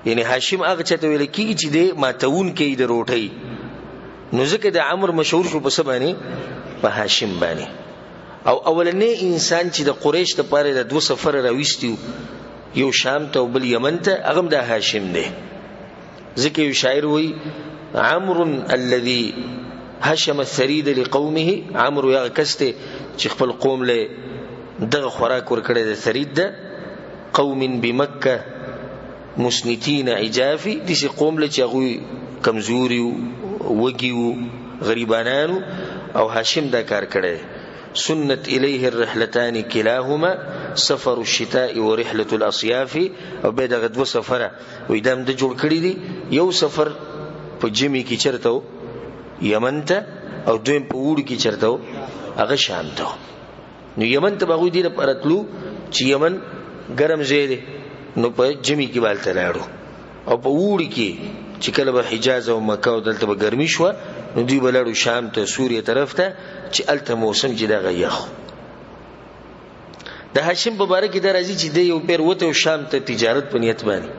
یعنی هاشم هغه چته ویل کیږي چې د ماتون کې د روټي نو ځکه د عمر مشهور شو په سبانه په هاشم باندې او اولنې انسان چې د قریش ته پاره د 2 سفر راوستیو یو شام ته او بل یمن ته هغه د هاشم دی ځکه یو شاعر وی عمرو الذي هشم الثريد لقومه عمرو یا کسته چې خپل قوم له دغه خوراک ورکړي د ثرید ده قوم بمکه مسنتين عجافي دي قوم له چې غوي کمزوري وګيو غریبانانو او هاشم دا کار کړي سنت الیه الرحلتان كلاهما سفر الشتاء ورحله الاصياف او به دغه 2 سفره وې دام د جوړ کړی دي یو سفر په جمی کې چرته یمن ته او دویم په وړ کې چرته هغه شام ته نو یمن ته بغوی دی لپاره تلو چې یمن ګرم ځای دی نو په جمی کې بالته لاړو او په وړ کې چې کله به حجاز او مکه او دلته به ګرمي شو نو دوی بلړو شام ته سوریه طرف ته چې الته موسم چې دا غیخ د هاشم مبارک د راځي چې د یو پیر وته شام ته تجارت په نیت باندې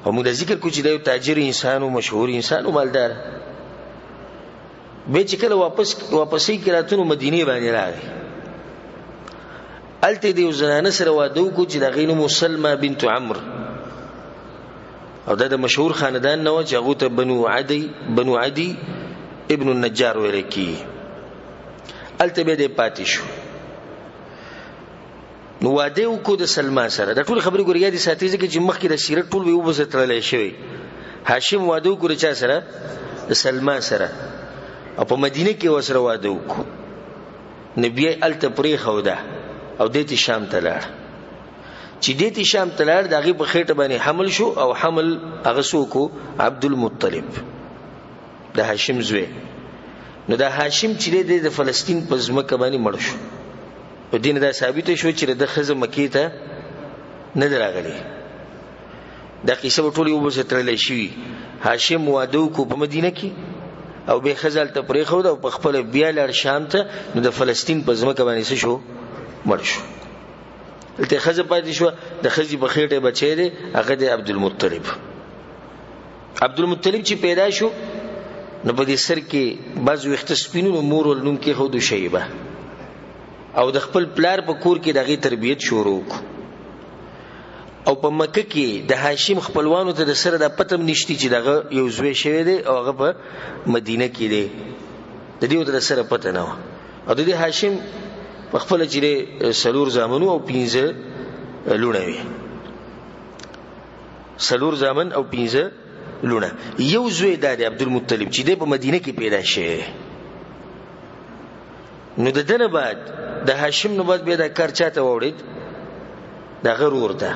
او موږ ذکر کو چې د یو تاجر انسان او مشهور انسان او مالدار به چې کله واپسې کړهتونو مدینه باندې راغی الته د یو زنانه سره واده کو چې د غینو مسلمه بنت عمرو او دا د مشهور خاندان نو چې هغه ته بنو عدي ابن النجار ویل کی الته به د پاتې شو نو واده وکړو د سلمہ سره د ټول خبرې ګوریا دي ساتي چې مخکې د سیرت ټول ویو بس ترلې شوی هاشم واده وکړو چا سره د سلمہ سره او په مدینه کې وسره واده وکړو نبی الته پرې خوده او دته شام ته لاړ چې دته شام ته لاړ دغه په خېټه باندې حمل شو او حمل هغه سوکو عبد المطلب د هاشم زوی نو د هاشم چې د فلسطین په ځمکه باندې مړ شو په دین دا ثابت شو چې د خزه مکی ته نه دراغلی دا قصه ټول یو بس ترلې شي هاشم واده کو په مدینه کې او به خزل ته پرې خو او په خپل بیا لړ شام ته نو د فلسطین په ځمکه باندې شو مړ شو ته خزه پاتې شو د خزي په خېټه بچی دی هغه د عبد المطلب چې پیدا شو نو په دې سر کې بعضو اختصپینو مور ولنوم کې خود شیبه او د خپل پلار په کور کې دغه تربیت شروع او په مکه کې د هاشم خپلوانو ته د سره د پتم نشتی چې دغه یو زوی شوی دی او هغه په مدینه کې دی د دې د سره پته نه او د هاشم په خپل چې سلور زامنو او 15 لونه وي سلور زامن او 15 لونه یو زوی د عبد المطلب چې د په مدینه کې پیدا شوی نو د دنه بعد د هاشم نو بعد به دا کار چاته وړید د غرور ده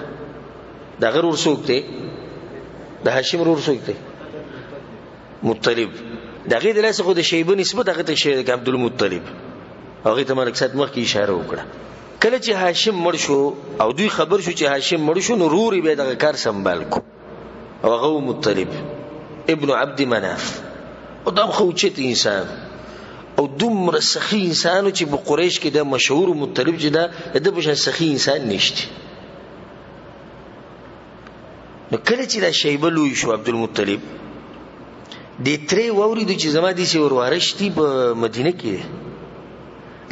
د غرور سوکته د هاشم رور سوکته مطلب دغه د لاس خو د شیبه نسبت هغه ته شي عبد المطلب هغه ته ملک صاحب مخکې اشاره وکړه کله چې هاشم مړ شو او دوی خبر شو چې هاشم مړ شو نو روري به دغه کار سنبال کو او هغه مطلب ابن عبد مناف او دا خو چې انسان او دومره سخی انسانو چې په قریش کې د مشهور مطلب چې دا د بشن سخی انسان نشته نو کله چې دا شیبه لوی شو عبد المطلب د تری ووري د چې زما دي سي ورورشتي په مدینه کې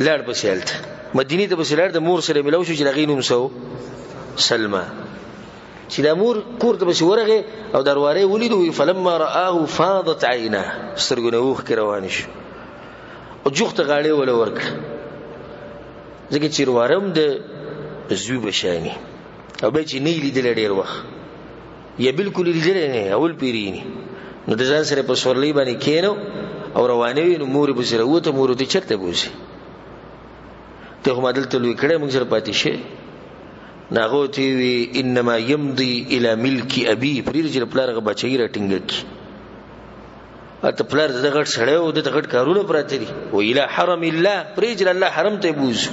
لړ بسالت مدینه ته بسلار د مور سره ملو شو چې لغینوم سو سلمہ چې د مور کور ته بس ورغه او درواره ولیدو فلما رآه فاضت عینه سترګونه وخ کې روان شو او جوخته غاړې ولا ورک ځکه چې وروارم د زوی بشانی او به چې نه لیدل ډیر وخت یا بالکل لیدل نه اول پیرینی نو د ځان سره په سورلې باندې کېنو او روانوي نو مور به سره وته مور ته چرته بوزي ته هم عدالت لوي کړه موږ سره پاتې شي ناغو تی وی انما يمضي الى ملك ابي پرېږي پلارغه بچی راټینګ کی اته پلار دغه غټ سړی او دغه غټ کارونه پراته دي و الى حرم الله پرېږي الله حرم ته بوز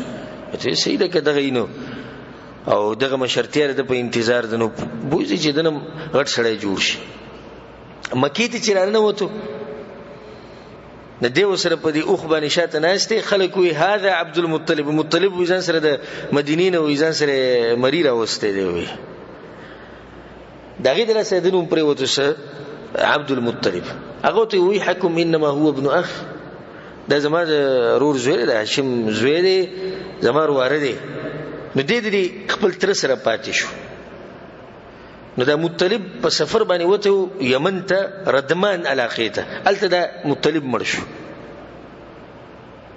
ته سیده کې دغه اینو او دغه مشرتیار د په انتظار دنو بوزي چې دنه غټ سړی جوړ شي مکی ته چیرانه وته نه دیو سره په دې اوخ باندې شاته ناشته خلک وی هاذا عبد المطلب مطلب وزن سره د مدینې نه وزن سره مری راوسته دی وی دغه در سره دنو پر وته سره عبد المطلب هغه ته وی حکم انما هو ابن اخ دا زما رور زوی د هاشم زوی دی زما واره دی نو دې خپل تر سره پاتې شو نو دا مطلب په سفر باندې وته یمن ته ردمان علاقه الته دا مطلب مړ شو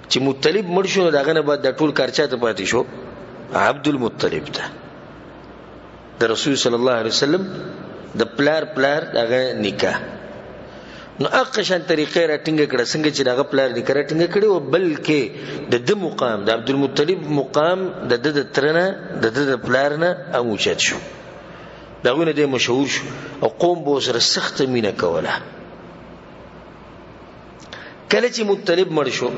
چې مطلب مړ شو نو داغه نه بعد د ټول کارچا ته پاتې شو عبد المطلب ته د رسول صلی الله علیه وسلم د پلار داغه نکاح نو اقشن طریقې راټینګ کړه څنګه چې داغه پلار نکاح راټینګ کړي او بلکې د مقام د عبد المطلب مقام د ترنه د پلارنه اوچت شو داغونه دې مشهور شو او قوم به سره سخت مینه کوله کله چې مطلب مړ شو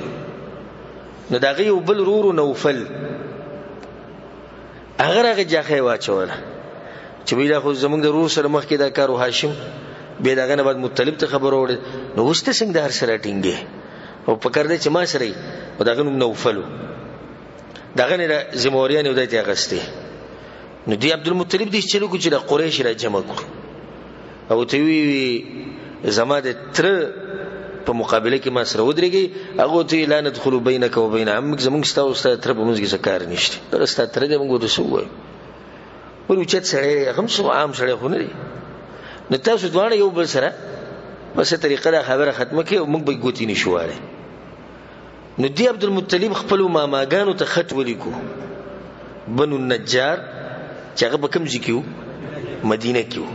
نو داغه یو بل رورو نوفل هغه جاخه واچوله چې بیا خو زمونږ د رور سره مخ کې دا کارو هاشم به داغه نه بعد مطلب ته خبر وړ نو وسته څنګه د هر سره ټینګه او پکړ دې چې ما سره او داغه نوم نوفلو داغه نه زموریان یو دایته اغسته نو دی عبد المطلب دې چلو کو چې د قریش را جمع کړ او ته وی زما د تر په مقابله کې ما سره ودرېږي هغه ته اعلان ادخلوا بينك وبين عمك زمونږ ستاسو استاد تر په موږ کې څه کار نشته تر استاد تر دې موږ ورسوي ورچت سره هم سو عام سره خو نه دي نو تاسو دوانه یو بل سره په څه طریقه دا خبره ختمه کې موږ به ګوتی نشواله نو دی عبد المطلب خپل ماماګانو ته خط ولیکو بنو النجار چې هغه بکم ځکیو مدینه کېو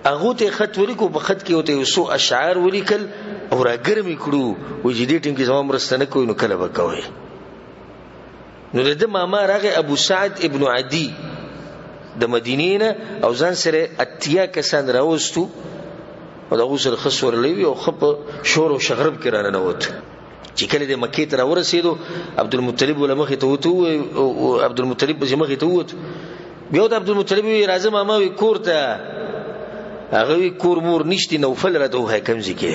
هغه ته خط ولیکو په خط کې وته وسو اشعار ولیکل او راګرمې کړو و چې دې ټیم کې زموږ مرستنه کوي نو کله وکوي نو د ماما راغه ابو سعد ابن عدي د مدینې او ځان سره اتیا کسان راوستو او دغه سره خسور لوي او خپ شور او شغرب کړه نه وته چې کله د مکې ته ورسېدو عبد المطلب ولمخه ته وته او عبد المطلب به مخه ته وته بیا د عبد المطلب راځه ماما وی کور ته هغه کور مور نشتی نوفل را ته حکم ذکر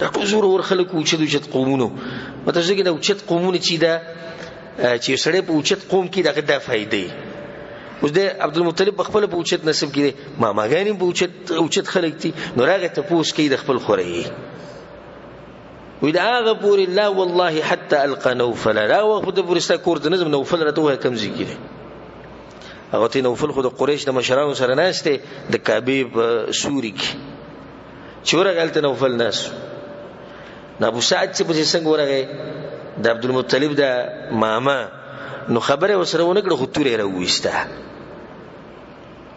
دا ټول زور ور خلک اوچت قومونو مته ځکه دا اوچت قومونه چې دا چې سړی په اوچت قوم کې دغه د فائدې اوس د عبد المطلب خپل په اوچت نسب کې ماماګانی په اوچت خلک دي نو راغه ته پوس کې د خپل خوري وی دا هغه پور الله والله حتى القى نوفل لا وخت د پرستا کور د نظم نوفل را ته حکم ذکر هغه ته نوفل خو د قریش د مشرانو سره ناشته د کعبه په سوري کې چورغلته نوفل ناس ابو سعد چې په څنګه ورغه د عبد المطلب د ماما نو خبره وسره ونکړه خو تورې راوېسته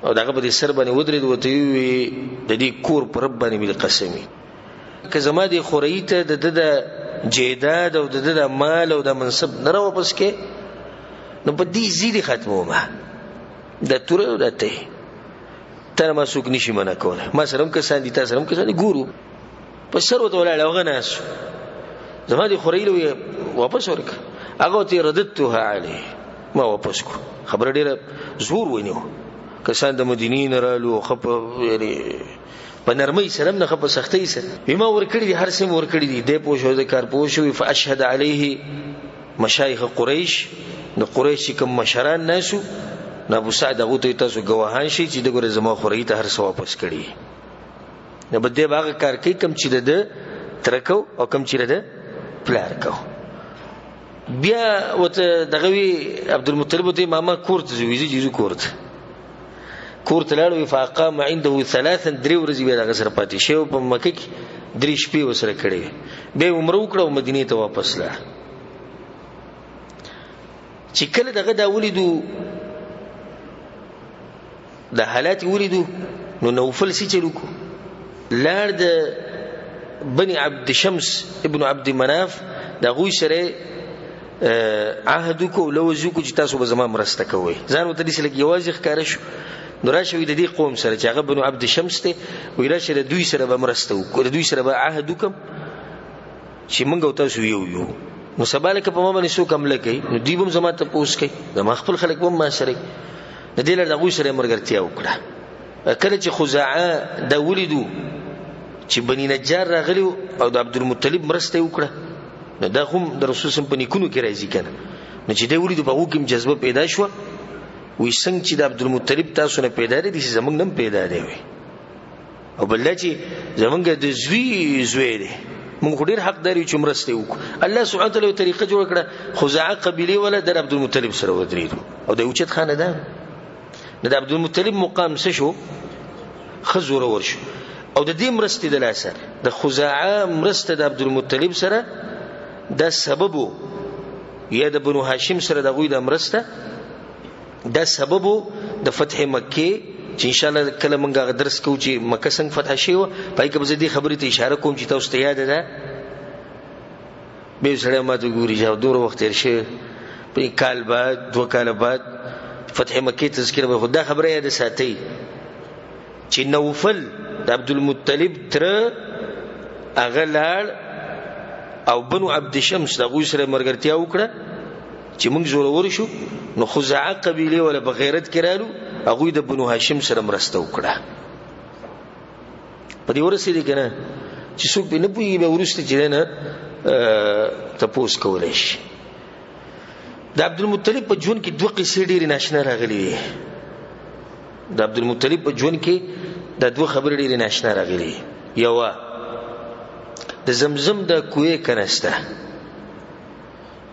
او داغه په سر باندې ودرېد وته د دې کور پر رب باندې مل قسمی که زما دي خوريته د جیداد او د مال او د منصب نه راو پس کې نو په دې زیری ختمومه د تور او د ته تر ما سوق نشي منه کوله ما سره هم کسان دي تاسو هم کسان دي ګورو په سر وته ولاړ او غناس زما دي خوريله واپس ورک هغه ته رددتها عليه ما واپس کو خبر ډیره زور ونیو کسان د مدینې نه رالو خپ یعنی په نرمۍ سره نه خپ سختۍ سره بما ورکړي دي هر سم ورکړي دي د پوښو د کار پوښو فاشهد عليه مشایخ قریش د قریش کوم مشران ناسو ابو سعد هغه ته تاسو گواهان شي چې دغه زما خوري ته هر څه واپس کړي نه بده باغ کار کوي کم چې د ترکو او کم چې د پلار کو بیا وته دغه وی عبد المطلب ته ماما کورت زویزي جیزو کورت لاړو فاقام عنده 3 ورځې به دغه سره پاتې شو په مکه کې 3 شپې وسره کړې به عمره وکړو مدینه ته واپس لاړ چې کله دغه دا ولیدو د حالات ولیدو نو نوفل سي چلو کو لار د بني عبد شمس ابن عبد مناف دا غوي سره عهد کو لوزو کو چې تاسو به زما مرسته کوئ ځان وته دې لکه یوازې ښکار شو نو راشي د دې قوم سره چې هغه بنو عبد شمس ته ویل شي دوی سره به مرسته وکړو دوی سره به عهد وکم چې موږ او تاسو یو نو سبالک په ما باندې سو کم لکې نو دی بم زما ته پوس کوي د خپل خلک بم ما سره د دې لږ غوي سره مرګرتیا وکړه کله چې خزاعه د ولیدو چې بني نجار راغلی او د عبد المطلب مرسته وکړه نو دا هم د رسول سم په نیکونو کې راځي کنه نو چې د ولیدو په حکم جذبه پیدا شو وي څنګه چې د عبد المطلب تاسو نه پیدا دي چې زمونږ نم پیدا دی وي او بل چې زمونږ د زوی دی مونږ ډیر حقدار یو چې مرسته وکړو الله سبحانه وتعالى طریقه جوړ کړه خزاعه قبيله ولا د عبد المطلب سره ودرېدو او د اوچت خاندان د عبد المطلب مقام څه شو خزور ورشو او د دې مرسته د لاسه د خزاعه مرسته د عبد المطلب سره دا سببو یا د بنو هاشم سره د غوی د مرسته دا سببو د فتح مکه چې ان شاء الله کله مونږه درس کوو چې مکه څنګه فتح شي پای کې به زه دې خبرې ته اشاره کوم چې تاسو ته یاد ده به سره ما ته ګوري چې دور وخت تیر شي په کال بعد 2 کال بعد فتح مکه تذکر به خدا خبره یاد ساتي چې نوفل د عبد المطلب تر اغلال او بنو عبد شمس د غوی سره مرګرتیا وکړه چې موږ زورور شو نو خزاعه قبيله ولا بغیرت کړهلو هغه د بنو هاشم سره مرسته وکړه په دې ورسې دي کنه چې څوک به نه پوي به ورسته چې نه تپوس کولای شي د عبد المطلب په ژوند کې دوه قصې ډېرې ناشنا راغلي د عبد المطلب په ژوند کې د دوه خبرې ډېرې ناشنا راغلي یو د زمزم د کوی کنسته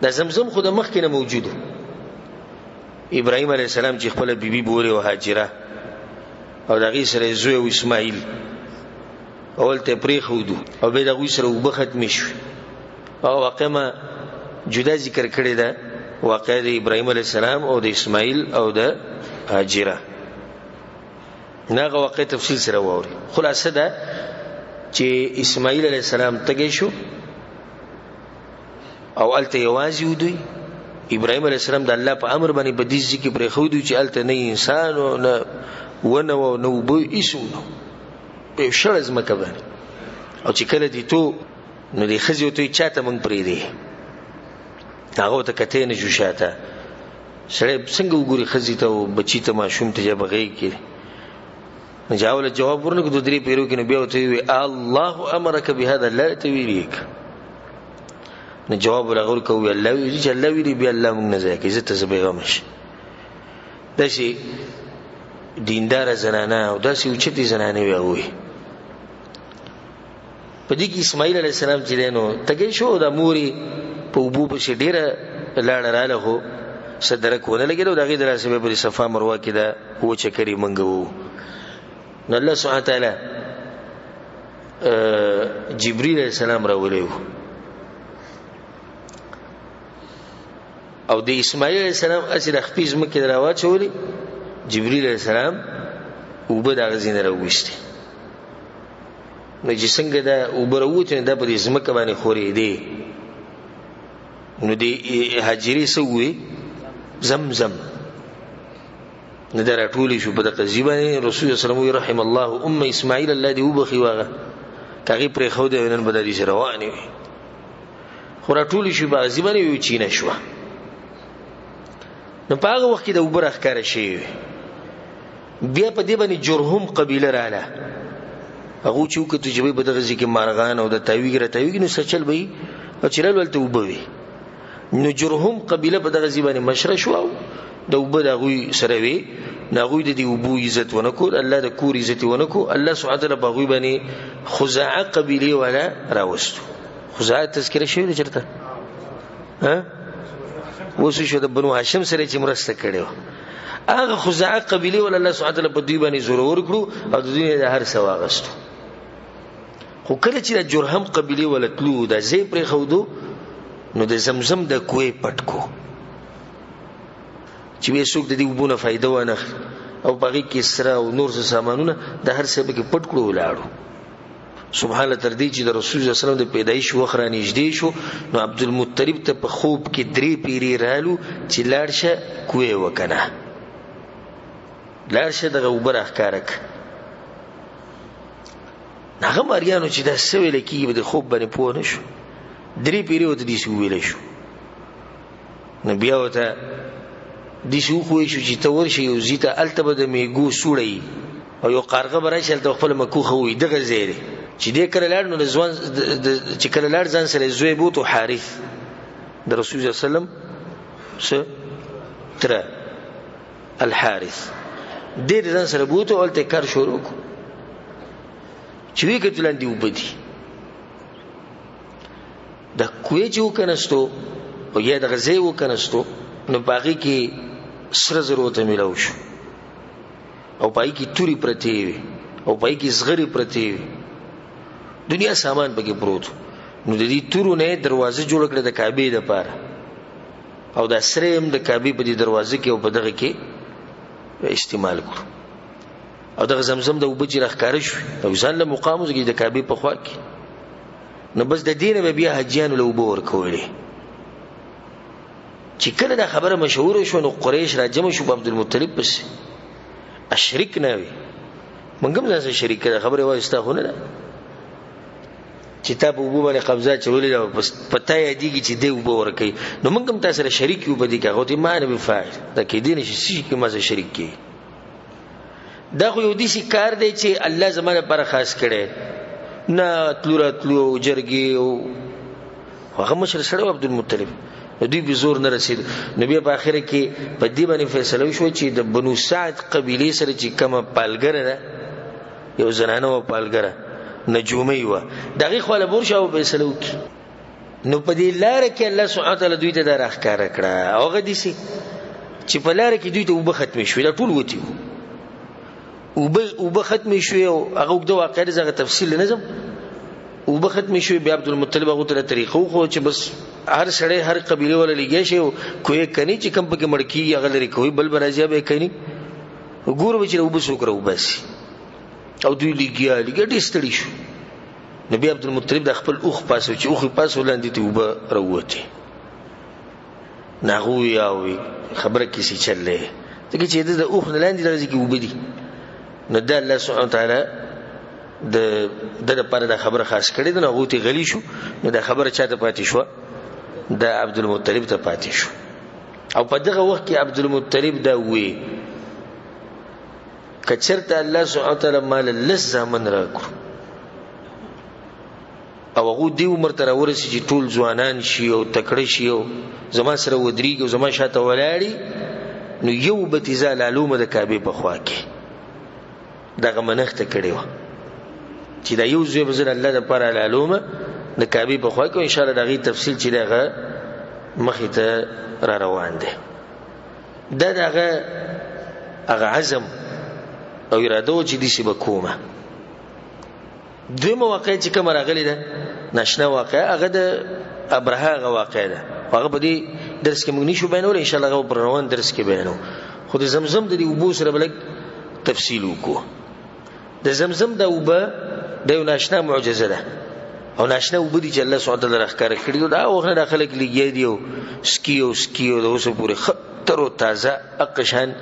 د زمزم خو د مخ کې نه موجوده ابراهيم عليه السلام چې خپل بیبي بوره او هاجره او دغه سره زوی او اسماعیل اول ته پری خودو او به دغه سره وب ختم شو او واقعا جدا ذکر کړی دا واقع د ابراهيم عليه السلام او د اسماعیل او د هاجره ناغه واقع تفصیل سره ووري خلاصه ده چې اسماعیل علیہ السلام تګی شو او الته یوازې ودی ابراهيم عليه السلام د الله په امر باندې بدیز کې پرې خو دی چې الته نه انسان او نه ونه او نو بو ایسو په شرز مکه باندې او چې کله دی ته نو دی خزي ته چاته مونږ پرې دی هغه ته کته نه شو شاته سره څنګه وګوري خزي ته او بچی ته ماشوم ته بغي کې جاول جواب ورنکو د درې پیرو کې نبی او ته وی الله امرک بهذا لا تویریک نو جواب ورغور کوي الله وی چې الله وی بي الله موږ نه ځکه عزت زبېغه مش دشي دیندار زنانه او داسې اوچتي زنانه وي په دې کې اسماعیل علیه السلام چې دینو تګي شو د موري په وبو په شډیره لاړ رااله هو صدرک ونه لګیدو دغه دراسه په صفه مروه کې دا و چکرې منګو نو الله سبحانه تعالی جبريل علیہ السلام راولېو او د اسماعیل علیہ السلام اصل خپیز مکه دراواچولې جبريل علیہ السلام وبد غزين راوښتي نو چې څنګه دا وبروته دا په زمکه باندې خوري دي نو دی هاجری سوې زمزم ندر ټولې شو په دغه ځبانه رسول الله صلی الله علیه وسلم رحم الله ام اسماعیل الذي وبخي واغه کغه پر خو د نن بدري سره رواني خو را ټولې شو په ځبانه یو چینه شو نو په هغه وخت کې د وبره ښکار شي بیا په دې باندې جرهم قبيله رااله هغه چې وکړي چې په دغه ځکه مارغان او د تاویګ نو سچل وي او چیرل ولته وبوي نو جرهم قبيله په دغه ځبانه مشره شو د وبد غوي سره وي نغوي د دې وبو عزت ونکو الله د کور عزت ونکو الله سبحانه وتعالى بغوي باندې خزاعه قبيله ولا راوستو خزاعه تذکرہ شوی چرته ها وسو شو د بنو هاشم سره چې مرسته کړو هغه خزاعه قبيله ولا الله سبحانه وتعالى په دوی باندې زور ورکړو او د دنیا د هر څه واغستو خو کله چې د جرهم قبيله ولا تلو د زی پر خودو نو د زمزم د کوی پټکو چې وې څوک د دې وبونه فائدہ ونه او باغی کې سره او نور څه سامانونه د هر څه به کې پټ کړو ولاړو. سبحان الله تر دې چې د رسول الله صلی الله علیه وسلم د پیدایش وخت را نږدې شو نو عبدالمطلب ته په خوب کې 3 پیری رالو چې لاړ شه کوی وکنه لاړ شه دغه وبره ښکارک هغه مریانو چې دا سویل کې د خوب باندې پوه نشو 3 پیری وته دي شو ویل شو نو بیا وته دي شو خو شو چې تور شي او زیته التبه د میګو سوړی او یو قارغه برای شل ته خپل مکوخه وي دغه زیره چې دې کړه لاړ نو ځوان چې کړه لاړ ځان سره زوی بوت او حارث د رسول الله صلی الله علیه وسلم څه تر الحارث دې ځان سره بوت او ته کار شروع چې وی کتلان دی وبدي د کوی چې وکنهستو او یا د غزې وکنهستو نو باغی کې سره ضرورت ملو شو او پای کې توري پرتی او پای کې زغری پرتی دنیا سامان پکې پروت نو د دې تورو نه دروازه جوړ کړه د کعبه لپاره او د سریم د کعبه په دې دروازه کې او په دغه کې استعمال کړو او د زمزم د وبجې راخکار شو او ځان له مقام وګړي د کعبه په خوا کې نو بس د دینه به بیا حجیان له وبور کولې چې کله دا خبره مشهور شو نو قریش راجم شو په عبدالمطلب پس اشریک نه وي منګم ځان شریک ده خبره وایسته خو نه ده چې تاسو وبو باندې قبضه چولې دا پته یې دیږي چې دی وبو ورکي نو منګم تاسو سره شریک یو بدی کا غوته معنی به فاعل دا کې دین شي چې مزه شریک کی دا خو یو دي شي کار دی چې الله زمانه پر خاص کړي نه تلو جرګي او هغه مشر سره عبدالمطلب دوی به زور نه رسید نبی په اخره کې په دې باندې فیصله وشو چې د بنو سعد قبيله سره چې کومه پالګره ده یو زنانه و پالګره نجومي و دغه خپل بورشه او فیصله وکړي نو په دې لار کې الله سبحانه وتعالى دوی ته دا راخکار کړه هغه دي چې په لار کې دوی ته وب ختم شو دا ټول وتی وب ختم شو او هغه د واقعي زغه تفصیل نظم وب ختم شو بیا عبدالمطلب هغه ته طریقو خو چې بس هر سړی هر قبيله ولا لګي شي کوی کني چې کم پکې مړکی هغه لري کوی بل برازي به کني ګور به چې وبسو کړو بس او دوی لګیا ډېر ستړي شو نبی عبدالمطلب د خپل اوخ پاسو چې اوخ پاسو لاندې ته وب راوته ناغو یاوي خبره کیسي چلې ته چې د اوخ لاندې درځي کې وبدي نو د الله سبحانه وتعالى د لپاره د خبره خاص کړي د نغوتی غلی شو نو د خبره چاته پاتې شو د عبدالمطلب ته پاتې شو او په دغه وخت کې عبدالمطلب دا وی کچرته الله سبحانه وتعالى مال لس زمن راکړو او هغه دی عمر تر ورسې چې ټول ځوانان شي او تکړه شي او زما سره ودرېږي او زما شاته ولاړی نو یو بتزال علومه د کعبه په خوا کې دغه منښت کړي و چې دا یو ځای بزر الله د پر علومه د کعبه په خوا کې ان شاء الله دغه تفصیل چې دغه مخې ته را روان دي دغه عزم او اراده و چې دي شي بکومه دوی مواقع چې کوم راغلي ده ناشنا واقع هغه د ابرهه غ واقع ده هغه په دې درس کې موږ نشو بیانول ان شاء الله هغه پر روان درس کې بیانو خو د زمزم د دې وبو سره بلک تفصیل وکړو د زمزم د وبه د یو ناشنا معجزه ده او ناشنا وبدي چې الله سبحانه وتعالى راخکار کړی دا وخت داخله کې لګي دی او سکیو د اوسه پورې خطر او تازه اقشان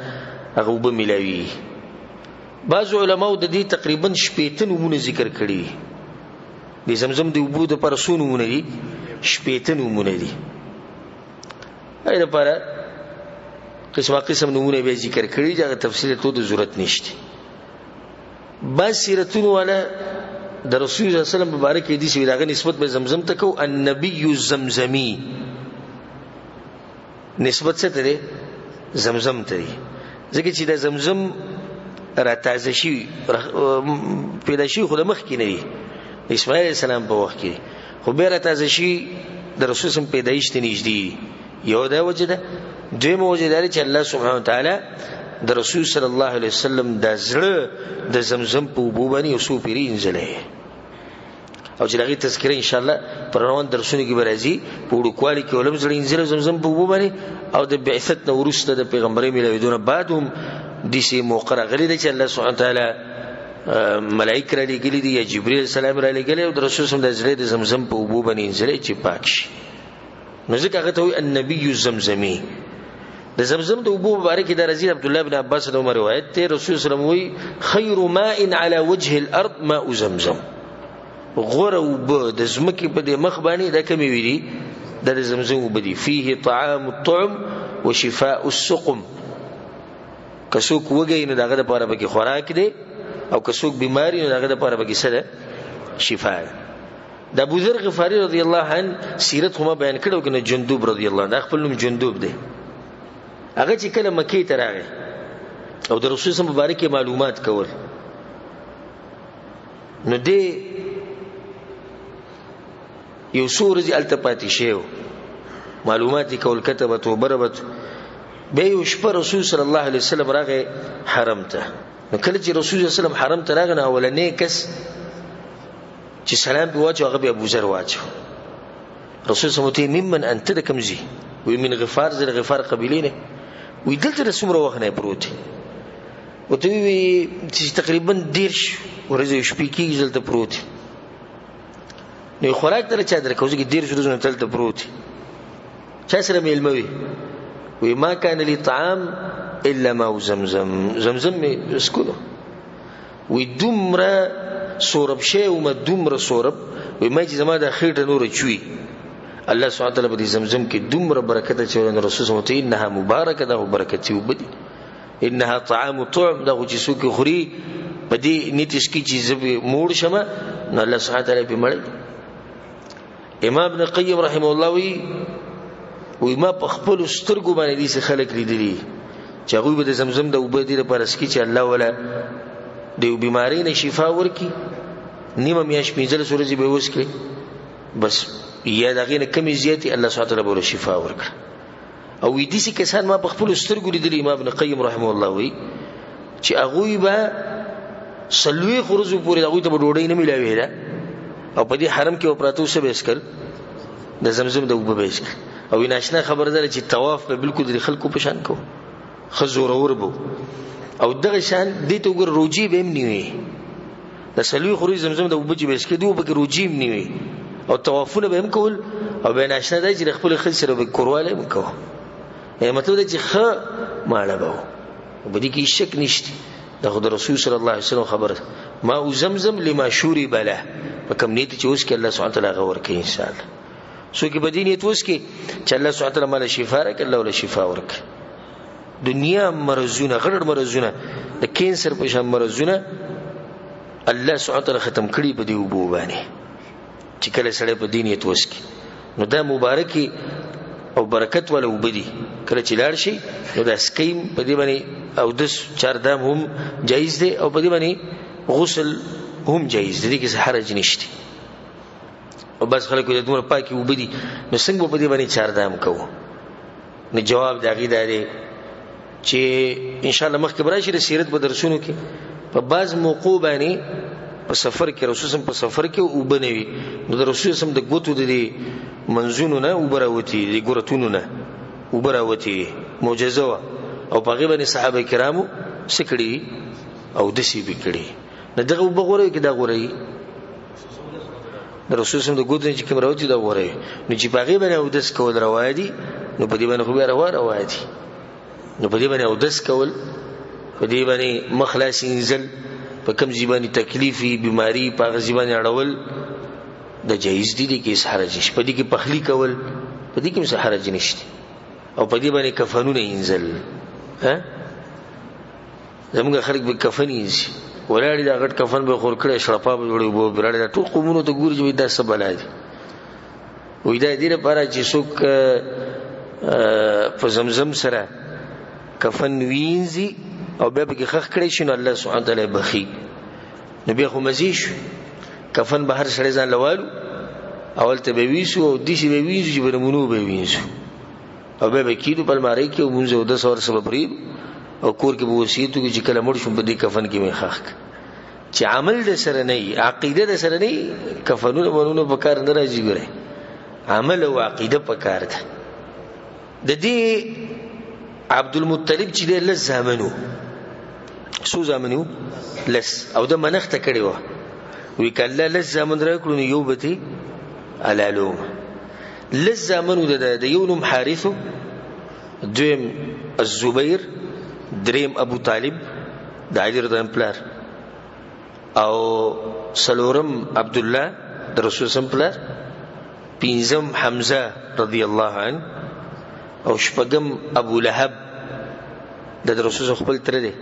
هغه وب ملاوي بعض علماء د دې تقریبا 18 نمونه ذکر کړي د زمزم د وبو د پرسونو نمونه دي 18 نمونه دي اې لپاره قسم نمونه به ذکر کړي دا تفصیل ته د ضرورت نشته با سیرتونو والا د رسول الله صلی الله علیه وسلم مبارک دي چې داغه نسبت به زمزم ته کو النبی الزمزمی نسبت څه ته زمزم ته ځکه چې د زمزم را تازه شي پیدا شي خو د مخ کې نه دی اسماعیل السلام په وخت کې خو به را تازه شي د رسول سم پیدایش ته نږدې یو دا وجده دوی موجود لري چې الله سبحانه وتعالى د رسول صلی الله علیه وسلم د زړه د زمزم په وبو باندې یو څو پیری انځلې او چې هغه تذکرہ ان شاء الله پر روان درسونه کې برازي په وړوکوالي کې علم زړه انځل زمزم په وبو باندې او د بعثت نو ورسته د پیغمبري ملویدونه بعد هم دسی موقع راغلی دی چې الله سبحانه وتعالی ملائکه را لګلی دي یا جبرئیل السلام را لګلی او د رسول صلی الله علیه وسلم د زمزم په اوبو باندې انځلې چې پاک شي. نو ځکه هغه ته وایي النبی الزمزمي. د زمزم د اوبو مبارک د رضی عبد الله بن عباس د عمر روایت ته رسول صلی الله علیه وسلم وایي خیر ماء على وجه الارض ماء زمزم. غره وب د زمکه په دې مخ باندې د کمی ویری د زمزم وب دي فيه طعام الطعم وشفاء السقم. کڅوک وګی نه دغه لپاره به خوراک دی او کڅوک بیماری نه دغه لپاره به سره شفاء. د ابو ذر غفاری رضی الله عنه سیرت هم بیان کړو کنه جندوب رضی الله عنه خپل نوم جندوب دی. هغه چې کله مکه ته راغی او د رسول صلی مبارک معلومات کول نو دی یو سورځي التپاتی شیو معلومات کول کتبت و بربت به یو شپه رسول صلی الله علیه وسلم راغی حرم ته. نو کله چې رسول صلی الله علیه وسلم حرم ته راغی اولنې کس چې سلام په واچو هغه ابو ذر واچو. رسول صلی الله علیه وسلم ممن انت د کمزي وی من غفار زر غفار قبیلینه وی دلته څومره وخت نه پروت وته وی چې تقریبا 10 ورځې شپې کې دلته پروت. نو خوراک تر چا درکوځي کې 10 ورځې دلته پروت. چا سره ملموي وی ما كان لي طعام الا ماء زمزم. زمزم اسكو وی دومره سورب شی او ما دومره سورب وی ما چې زما د خېټه نور چوي الله سبحانه وتعالى په زمزم کې دومره برکت چې رسول الله ته انها مبارکه ده برکت وبدي انها طعام طعم ده چې څوک خوري په دې نیتش کې چې زب موړ شمه نو الله سبحانه وتعالى په مړ. امام ابن قیم رحمه الله وی ما په خپل سترګو باندې دي خلک لیدلي چې هغه به د زمزم د وبدي لپاره سکي چې الله ولا د بیماری نه شفا ورکي. نیمه میاش پینځل سورځي به وسکي بس یا دغه نه کمی زیاتی الله سبحانه وتعالى به شفا ورکړي. او دې سي کسان ما په خپل سترګو لیدلي امام ابن قیم رحمه الله وی چې هغه به سلوي خروج پورې هغه ته ډوډۍ نه ملاوي ده او په دې حرم کې اپراتو څه بیسکل د زمزم د وبو بیسکل. او ناشنا خبردار چې طواف په بالکل د خلکو په شان کو خزور اوربو او دغه شان دې ته ګور روجي به نیوي د سلوي خروج زمزم د وبو چې بیسکل دوه به روجي نیوي او طوافونه به هم کول او به ناشنا دای چې خپل خل سره به کورواله هم کوو. مطلب دا چې خ ماړه به په دې کې شک نشته. د رسول صلی الله علیه وسلم خبره ما زمزم لما شورب له په کوم نیت چې اوس کې الله سبحانه وتعالى غور کوي ان شاء الله. سو کې بدی نیت اوس کې چې الله سبحانه وتعالى مال شفا راکړي الله ول شفا ورکړي. دنیا مرزونه غړ مرزونه د کینسر په شان مرزونه الله سبحانه وتعالى ختم کړي په دې وبو باندې چې کله سره په دین یې توسکی. نو دا مبارکي او برکت ولا وبدي کله چې لاړ شي نو دا سکیم په دې باندې او د 4 دام هم جایز دي او په دې باندې غسل هم جایز دي کې حرج نشته. او بس خلکو د دومره پاکي وبدي نو څنګه په دې باندې 4 دام کوو. نو جواب داغي دی چې ان شاء الله مخکې براشي د سیرت په درسونو کې په باز موقوع باندې په سفر کې رسول سم په سفر کې وبنوي نو د رسول سم د ګوتو د منزونو نه وبراوتی د ګورتونو نه وبراوتی معجزه او په غیبه صحابه کرامو سکړي او دسی بکړي نه دغه وبغوري کې دا غوري د رسول سم د ګوتو چې کوم راوتی دا غوري نو چې په غیبه او دس کول روایتي نو په دې باندې خو روایتي نو په دې باندې او دس کول په دې باندې مخلاص انزل په کوم ځبانی تکلیفي بیماری په غزبانی اړول د جایز دي کې حرج نشته. په دې کې پخلی کول په دې کې حرج نشته او په دې باندې کفنونه انزل ها زموږ خلک به کفن یې ولاړی دا غټ کفن به خور کړي شړپا به جوړي وو براړي دا ټول قومونو ته ګوري چې دا څه بلا دي وې دا دې لپاره چې څوک په زمزم سره کفن وینځي او بیا به کې خخ کړي شنو الله سبحانه وتعالى بخي نبی خو مزیش کفن به هر سړی ځان لوالو اول ته به ویسو او دیشي به ویسو چې برمونو به ویسو او به کېدو په مارای کې مونږ او د څور سبب پرې او کور کې به وصیت کې چې کله مړ شو په دې کفن کې مې خخ چې عمل د سره نه عقیده د سره نه کفنونه ورونو په کار نه راځي ګره عمل او عقیده په کار ده. د دې عبد المطلب چې له زامنو څو زامنو لس او د منخته کړي و وی کله لس زامن راکړو نو یو بتی علالوم لس زامنو د یو نوم حارث دویم الزبیر دریم ابو طالب د علی رضی الله پلار او سلورم عبد الله د رسول صلی الله پلار پنځم حمزه رضی الله عنه او شپږم ابو لهب د رسول خپل تر دی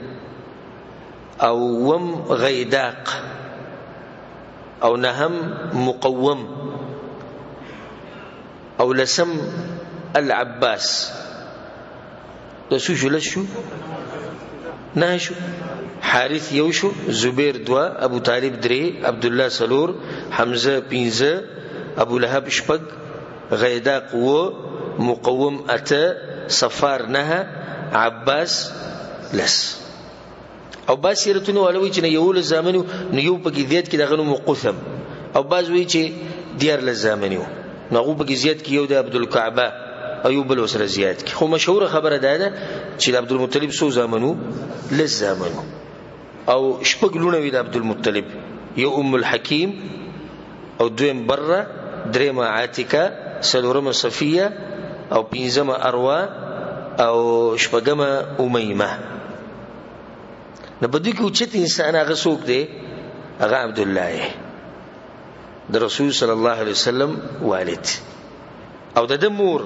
او وم غیداق او نهم مقوم او لسم العباس د شو لشو نه شو حارث یو شو زبیر دوا ابو طالب درې عبد الله سلور حمزه پنځه ابو لهب شپږ غیداق و مقوم اته صفار نه عباس لس او باز سیرتونه ولوي چې یو لزامنو نو یو پکې زیات کې دغه مقثم او باز وی چې ديار لزامنو نو هغه پکې زیات کې یو د عبد الکعبه او یو بل وسره زیات کې خو مشهور خبره ده چې عبد المطلب سو زامنو لزامنو او شپږ لونه وی د عبد المطلب یو ام الحکیم او دویم بره درېمه عاتکه سلورمه صفیه او پنځمه اروا او شپږمه امیمه نو بده کې اوچت انسان هغه څوک دی هغه عبد الله د رسول صلی الله علیه وسلم والد او د مور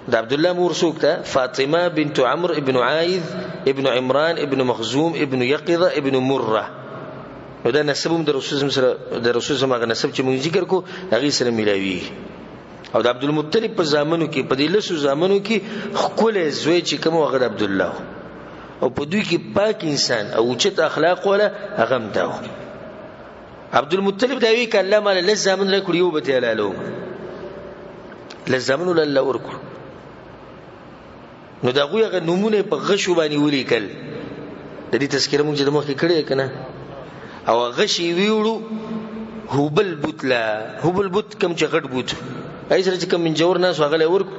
د عبد الله مور څوک ده فاطمه بنت عمرو ابن عايذ ابن عمران ابن مخزوم ابن يقظه ابن مره نو دا نسبم د رسول سره د رسول سره هغه نسب چې موږ ذکر کو هغه سره ملاوي او د عبد المطلب په زامنو کې په دې لسو زامنو کې خپل زوی چې کوم هغه عبد الله او په دوی کې پاک انسان او چت اخلاق ولا هغه مداو عبد المطلب دا وی کله مال لزامن له کړیو به تعالی لزامن الله ورکو نو دا غوغه نمونه په غشو باندې ولیکل د دې تذکره مونږ د مخکې کړی کنه او غشي ویوړو هوبل بوتلا هوبل بوت کم چې غټ بوت ایسره چې کم منجور ناس واغله ورکو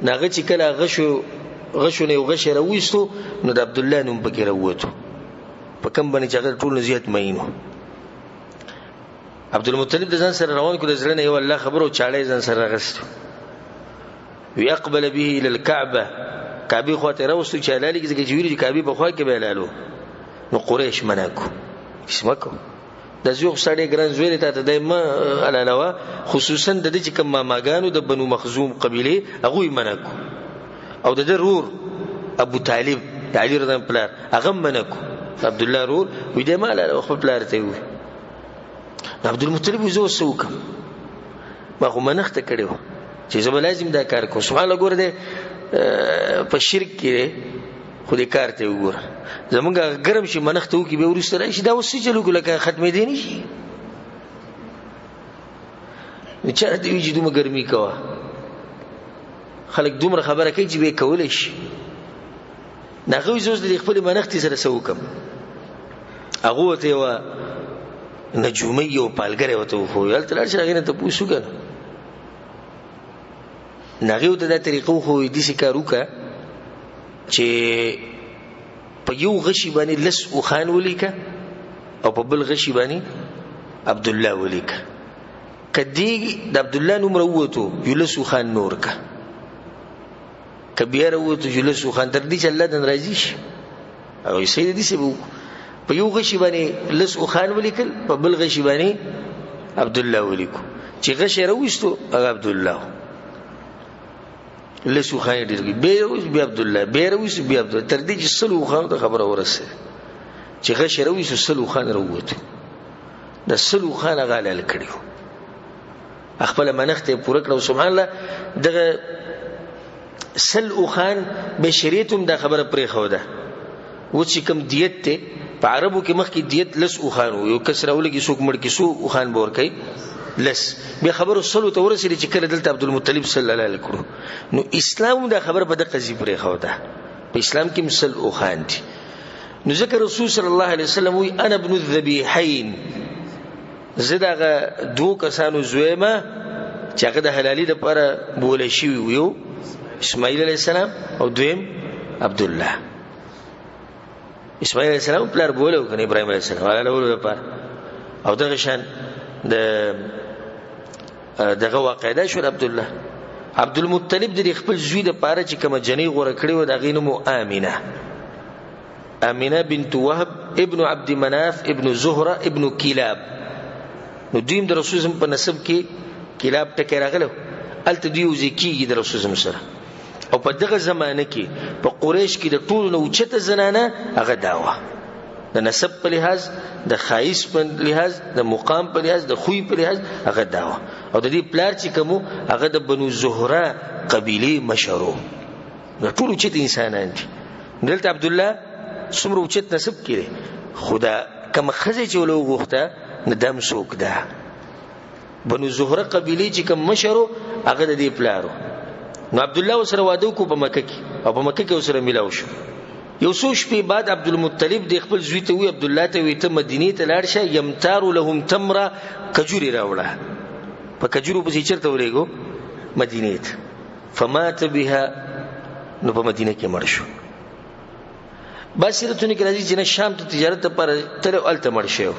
ناغه چې کله غشو نه غش راويستو نو د عبد الله نوم پکې راووتو په کم باندې چې ټول زیات مینو عبد المطلب د ځان سره روان کو د زړه نه یو الله خبرو چاړې ځان سره راغستو ويقبل به الى الكعبه کعبه خواته راوستو چې لاله کې ویل چې کعبه په خوا کې بلالو نو قریش مناکو اسمکو د زیوخ سړی ګران زویل ته دایمه علالوا خصوصا د دې چې کوم ماګانو د بنو مخزوم قبيله هغه مناکو او د ضرور ابو طالب د علی رضی الله پلار هغه منکو عبد الله رور وې د مال له خپل پلار ته وي عبد المطلب زو سوک ما خو منخته کړو چې زما لازم دا کار کو سبحان الله ګور دې په شرک کې خو دې کار ته وګور زمونږ ګرم شي منخته وکي به ورسته راشي دا وسې چلو کله ختمې دي نشي چې دې وجې دومره ګرمي کوا خلک دومره خبره کوي چې به کول شي ناغوي زوز د خپل منختي سره سوکم هغه ته و نجومي او پالګره وته خو یل تل چې غینه ته پوښو کنه ناغو ته د طریقو خو دې شکارو کا چې په یو غشي باندې لس او خان ولیکا او په بل غشي باندې عبد الله ولیکا کدی د عبد الله نوم وروته یلسو خان نور کا کبیر وته یلسو خان تر دې چې الله دن راضي شي او سید دې سبو په یو غشي باندې لس او خان ولیکل په بل غشي باندې عبد الله ولیکو چې غشي راوستو عبد الله لسو خان دې بیروس بی عبد الله بیروس بی عبد الله تر دې چې سلو خان ته خبره ورسه چې غشي راوستو سلو خان راوته د سلو خان غاله کړیو خپل منخته پوره کړو سبحان الله دغه سلو خان به شریعتم دا خبره پرې خو ده و چې کوم دیت ته په عربو کې مخکې دیت لس او خان یو کسر اولګي څوک مړ کې سو او خان بور کوي لس به خبرو سلو ته ورسېږي چې کله دلته عبد المطلب صلی الله علیه وسلم نو اسلام دا خبره په دغه ځای پرې خو ده په اسلام کې مسل او خان دي نو ذکر رسول صلی الله علیه وسلم وی انا ابن الذبیحین زداغه دوه کسانو زویمه چې هغه د حلالي لپاره بوله شي یو اسماعیل علیه السلام او دویم عبد الله اسماعیل علیه السلام پلار بوله کنه ابراهیم علیه السلام هغه له لپاره او دغه شان د دغه واقعده شو عبد الله عبد المطلب د خپل زوی د پاره چې کوم جنې غوړه کړی و د غینو آمینه بنت وهب ابن عبد مناف ابن زهره ابن کلاب نو دیم د رسول الله په نسب کې کلاب ټکی راغلو الته دی وزکیږي د رسول الله سره او په دغه زمانه کې په قریش کې د ټولو نو چته زنانه هغه داوا د نسب په لحاظ د خایس په لحاظ د مقام په لحاظ د خوې په لحاظ هغه داوا او د دې پلار چې کوم هغه د بنو زهره قبيله مشهورو د ټولو چته انسانان دي دلته عبد الله څومره چت نسب کړي خدا کوم خزه چې ولو غوخته ندم سوک ده بنو زهره قبيله چې کوم مشهورو هغه د دې پلارو نو عبد الله سره واده کو په مکه کې او په مکه کې سره ملاو شو یو څو شپې بعد عبد المطلب د خپل زوی ته وی عبد الله ته وی ته مدینه ته لاړ شه یمتار لهم تمره کجوري راوړه په کجورو په چیرته ورېګو مدینه ته فمات بها نو په مدینه کې مړ شو باسرتونه کې راځي چې شام ته تجارت لپاره تر الته مړ شو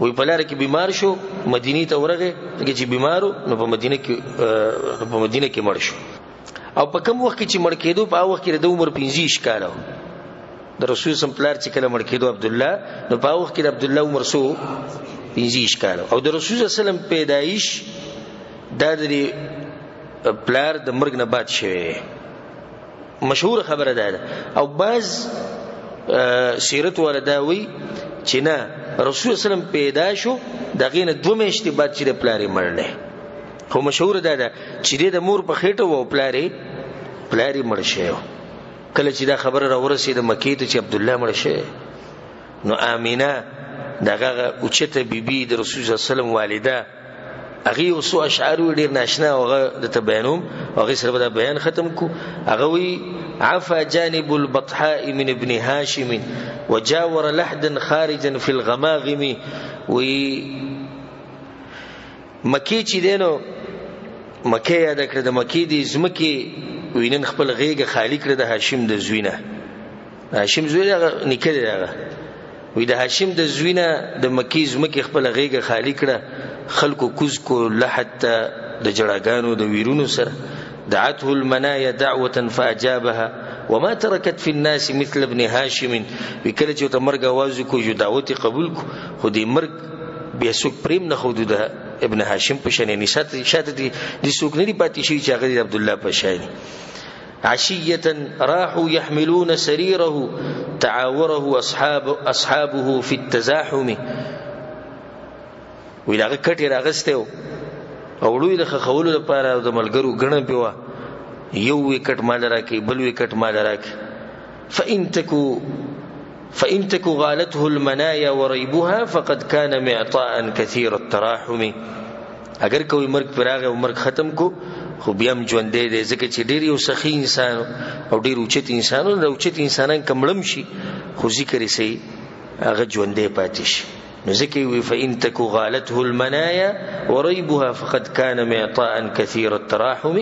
وی په لار کې بیمار شو مدینه ته ورغه چې بیمارو نو په مدینه کې مړ شو او په کوم وخت کې چې مړ کېدو په هغه وخت کې د عمر 15 کال د رسول سم پلار چې کله مړ کېدو عبد الله نو په هغه وخت کې د عبد الله عمر سو 15 کال او د رسول سلام پیدایش د پلار د مرګ نه بعد شوه مشهور خبره ده او بعض سیرت ولداوی چې نه رسول سلام پیدا شو دغه نه 2 میاشتې بعد چې پلار یې مړ خو مشهور ده چې د مور په خېټه وو پلاری مړ شو کله چې دا خبره را ورسېده مکې ته چې عبد الله مړ شو نو آمینه دغه اوچته بیبي د رسول الله صلی الله علیه وسلم والده هغه اوسو اشعار ډیر ناشنا هغه د تبینوم هغه سره دا بیان ختم کو هغه وی عفا جانب البطحاء من ابن هاشم وجاور لحدا خارجا في الغماغم وی مکی چې دینو مکی یاد کړ د مکی د زمکی وینن خپل غیګه خالی کړ د هاشم د زوینه هاشم زوینه نکړه هغه وی د هاشم د زوینه د مکی زمکی خپل غیګه خالی کړه خلکو کوز کو لحد د جړاګانو د ویرونو سره دعته المنايا دعوه فاجابها وما تركت في الناس مثل ابن هاشم وکله چې ته مرګ आवाज کو جو دعوت قبول کو خو دې مرګ بیا څوک پریم نه خو د ابن هاشم په شان نشات شاته دي څوک نه دی پاتې شي چې هغه عبد الله په شان عشيه راحوا يحملون سريره تعاوره اصحابه في التزاحم ویلاغه کټی راغسته او لوی د خولو لپاره د ملګرو غنه پیوا یو وکټ مال راکې بل وکټ مال راکې فإن تكو غالته المنايا وريبها فقد كان معطاء كثير التراحم اگر کوئی مرګ پراغه او مرګ ختم کو خو بیا هم ژوندې دي ځکه چې ډیر یو سخی انسان او ډیر اوچت انسانو د اوچت انسانان کمړم شي خو ذکر یې سي هغه ژوندې پاتې شي نو ځکه وی فإن تكو غالته المنايا وريبها فقد كان معطاء كثير التراحم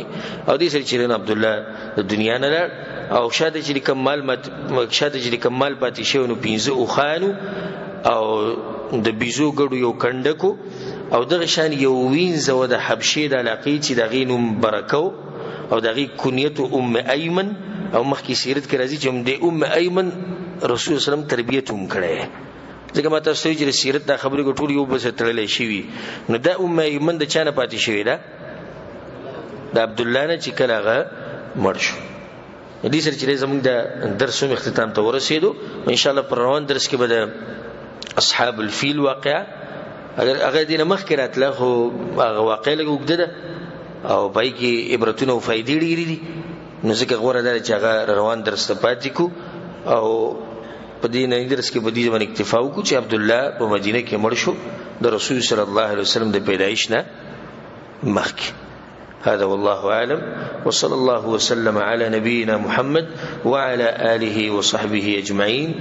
او دې سره چې عبد الله د دنیا نه او شاده چې کمال پاتې شو نو 15 او خانو او د بيزو ګړو یو کندکو او دغه شان یو وینځو د حبشه د علاقې چې دغه نوم برکو او دغه کنیت ایمن او مخکې سیرت کې راځي چې د ایمن رسول سلام تربیت هم کړي ځکه ما تاسو چې سیرت دا خبرې ګټول یو بس تړلې شي نو د ایمن د چانه پاتې شوی دا د عبد الله نه چې کله هغه مړ شو دې سره چې زموږ د درس اختتام ته ورسېدو ان شاء الله پر روان درس کې به د اصحاب الفیل واقعا اگر هغه دینه مخکې راتله خو هغه واقع لګ وګده او پای کې عبرتونه او فائدې ډېرې دي نو ځکه غوړه ده چې هغه روان درس ته پاتې کو او په دې نه درس کې بدی ځمن اکتفا وکړو چې عبد الله په مدینه کې مړ شو د رسول صلی الله علیه وسلم د پیدایش نه مخکې هذا والله أعلم وصلى الله وسلم على نبينا محمد وعلى آله وصحبه أجمعين